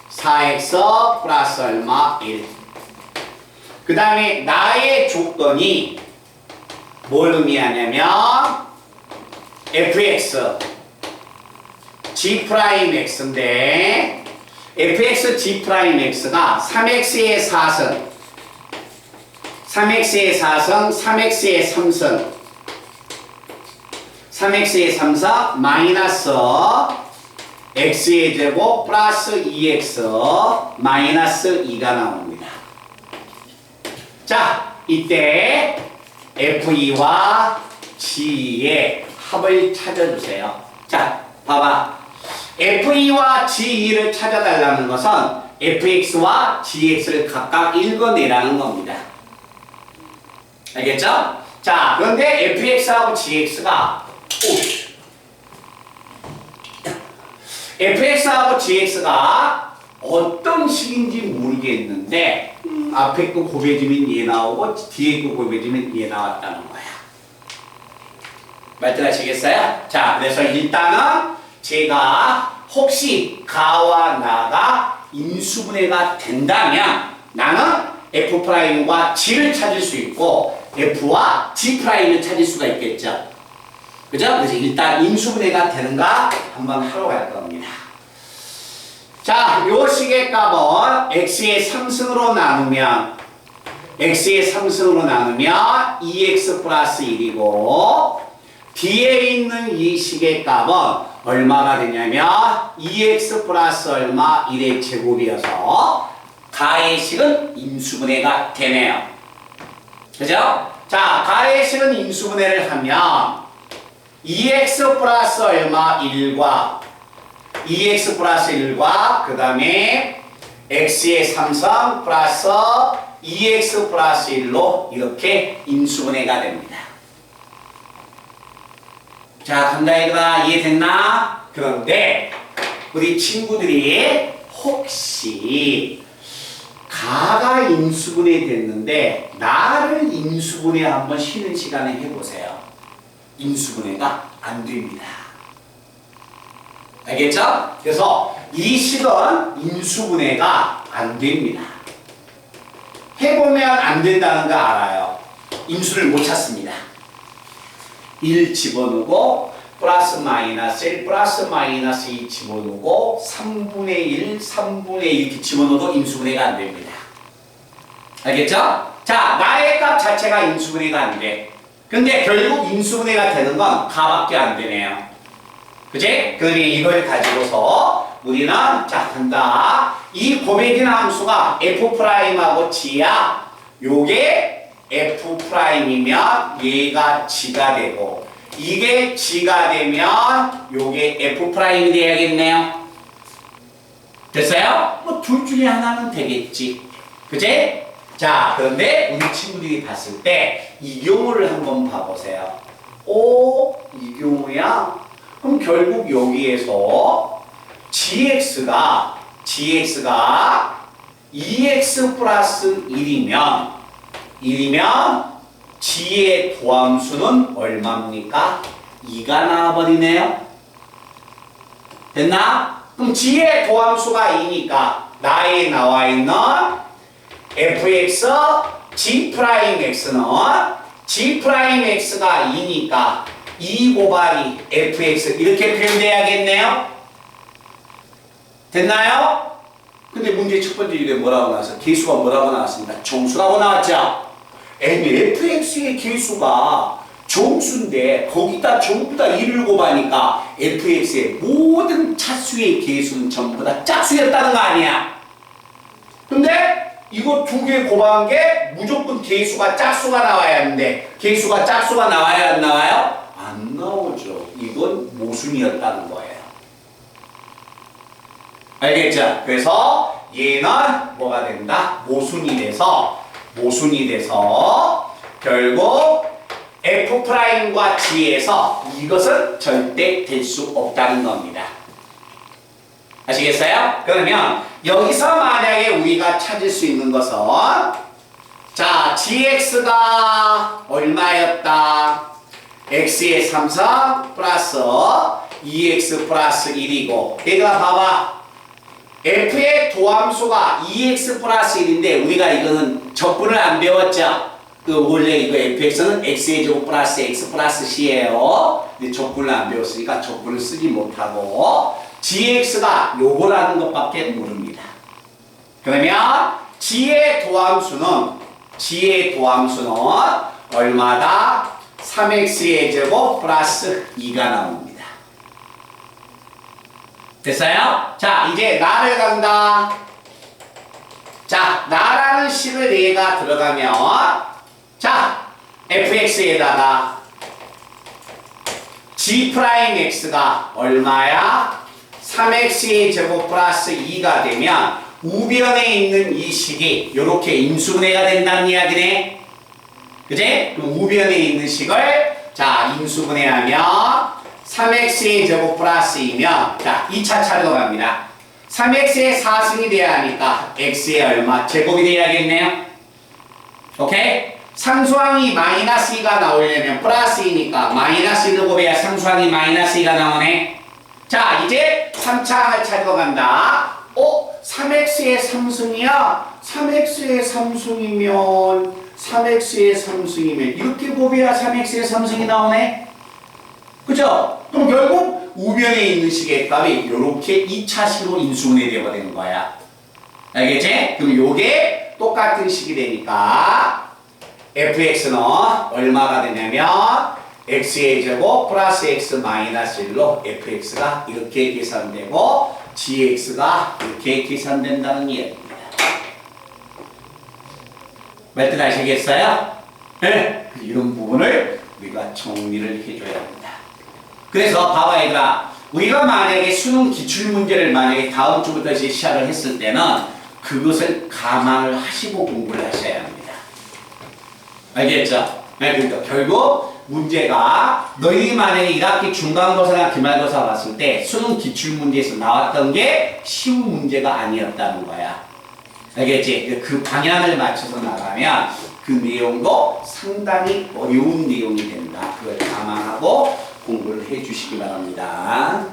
4x 플러스 얼마? 1. 그 다음에 나의 조건이 뭘 의미하냐면 fx, g'x인데 fx, g'x가 3x의 4성, 3x의 4성, 3x의 3성, 3x의 3성 마이너스 x의 제곱 플러스 2x 마이너스 2가 나옵니다. 자, 이때 f2와 g의 합을 찾아주세요. 자, 봐봐. f2와 g2를 찾아달라는 것은 fx와 gx를 각각 읽어내라는 겁니다. 알겠죠? 자, 그런데 fx하고 gx가 fx하고 gx가 어떤 식인지 모르겠는데 앞에 거 곱해지면 얘 나오고 뒤에 거 곱해지면 얘 나왔다는 거야. 말들 하시겠어요? 자, 그래서 일단은 제가 혹시 가와 나가 인수분해가 된다면 나는 f'과 g를 찾을 수 있고 f와 g'을 찾을 수가 있겠죠. 그죠? 그래서 일단 인수분해가 되는가 한번 하러 갈 겁니다. 자, 요 식의 값은 x의 3승으로 나누면 2x 플러스 1이고 뒤에 있는 이 식의 값은 얼마가 되냐면 2x 플러스 얼마 1의 제곱이어서 가의 식은 인수분해가 되네요. 그죠? 자, 가의 식은 인수분해를 하면 2x 플러스 얼마 1과 2x 플러스 1과 그 다음에 x의 3성 플러스 2x 플러스 1로 이렇게 인수분해가 됩니다. 자, 간다 얘들아, 이해됐나? 그런데 우리 친구들이 혹시 가가 인수분해 됐는데 나를 인수분해 한번 쉬는 시간에 해보세요. 인수분해가 안 됩니다. 알겠죠? 그래서 이 식은 인수분해가 안 됩니다. 해보면 안 된다는 거 알아요. 인수를 못 찾습니다. 1 집어넣고 플러스 마이너스 1 플러스 마이너스 2 집어넣고 3분의 1, 3분의 2 이렇게 집어넣어도 인수분해가 안 됩니다. 알겠죠? 자, 나의 값 자체가 인수분해가 안 돼. 근데 결국 인수분해가 되는 건 가밖에 안 되네요. 그치? 그러면 이걸 가지고서 우리는 자 한다. 이 고백이나 함수가 F'하고 G야. 요게 F'이면 얘가 G가 되고 이게 G가 되면 요게 F'이 돼야겠네요. 됐어요? 뭐 둘 중에 하나는 되겠지. 그치? 자, 그런데 우리 친구들이 봤을 때 이 경우를 한번 봐보세요. 오, 이 경우야? 그럼 결국 여기에서 gx가 2x 플러스 1이면 g의 도함수는 얼마입니까? 2가 나와버리네요. 됐나? 그럼 g의 도함수가 2니까 나에 나와있는 fx g'x는 g'x가 2니까 2 곱하기 fx 이렇게 표현돼야겠네요. 됐나요? 근데 문제 첫 번째 이게 뭐라고 나왔어요? 개수가 뭐라고 나왔습니까? 정수라고 나왔죠? fx의 개수가 정수인데 거기다 전부 다 1을 곱하니까 fx의 모든 차수의 개수는 전부 다 짝수였다는 거 아니야? 근데 이거 두 개 곱한 게 무조건 개수가 짝수가 나와야 하는데 개수가 짝수가 나와야 안 나와요? 안 나오죠. 이건 모순이었다는 거예요. 알겠죠? 그래서 얘는 뭐가 된다? 모순이 돼서 결국 F'과 G에서 이것은 절대 될 수 없다는 겁니다. 아시겠어요? 그러면 여기서 만약에 우리가 찾을 수 있는 것은 자, gx가 얼마였다? x의 3성 플러스 2x 플러스 1이고 얘들아 봐봐. f의 도함수가 2x 플러스 1인데 우리가 이거는 적분을 안 배웠죠? 원래 이거 fx는 x의 제곱 플러스 x 플러스 c예요. 근데 적분을 안 배웠으니까 적분을 쓰지 못하고 gx가 요거라는 것밖에 모릅니다. 그러면 g의 도함수는 얼마다? 3x의 제곱 플러스 2가 나옵니다. 됐어요? 자, 이제 나를 간다. 자, 나라는 식을 얘가 들어가면 자, fx에다가 g'x가 얼마야? 3x의 제곱 플러스 2가 되면 우변에 있는 이 식이 이렇게 인수분해가 된다는 이야기네. 그지? 그럼 우변에 있는 식을 자 인수분해하면 3x의 제곱 플러스 2면 자 2차 차례로 갑니다. 3x의 4승이 돼야 하니까 x의 얼마? 제곱이 돼야겠네요. 오케이? 상수항이 마이너스 2가 나오려면 플러스 2니까 마이너스 1을 곱해야 상수항이 마이너스 2가 나오네. 자, 이제 3차 차례로 간다. 3x의 3승이야? 3x의 3승이면 이렇게 곱해야 3x의 3승이 나오네? 그죠? 그럼 결국 우변에 있는 식의 값이 이렇게 2차식으로 인수분해 되어버리는 거야. 알겠지? 그럼 요게 똑같은 식이 되니까 fx는 얼마가 되냐면 x의 제곱 플러스 x 마이너스 1로 fx가 이렇게 계산되고 gx가 이렇게 계산된다는 이야기입니다. 몇 듯 아시겠어요? 네? 이런 부분을 우리가 정리를 해줘야 합니다. 그래서 봐봐 얘들아, 우리가 만약에 수능 기출문제를 만약에 다음 주부터 이제 시작을 했을 때는 그것을 감안을 하시고 공부를 하셔야 합니다. 알겠죠? 네, 그러니까 결국 문제가 너희들이 만약에 1학기 중간고사나 기말고사 봤을 때 수능 기출문제에서 나왔던 게 쉬운 문제가 아니었다는 거야. 알겠지? 그 방향을 맞춰서 나가면 그 내용도 상당히 어려운 내용이 된다. 그걸 감안하고 공부를 해 주시기 바랍니다.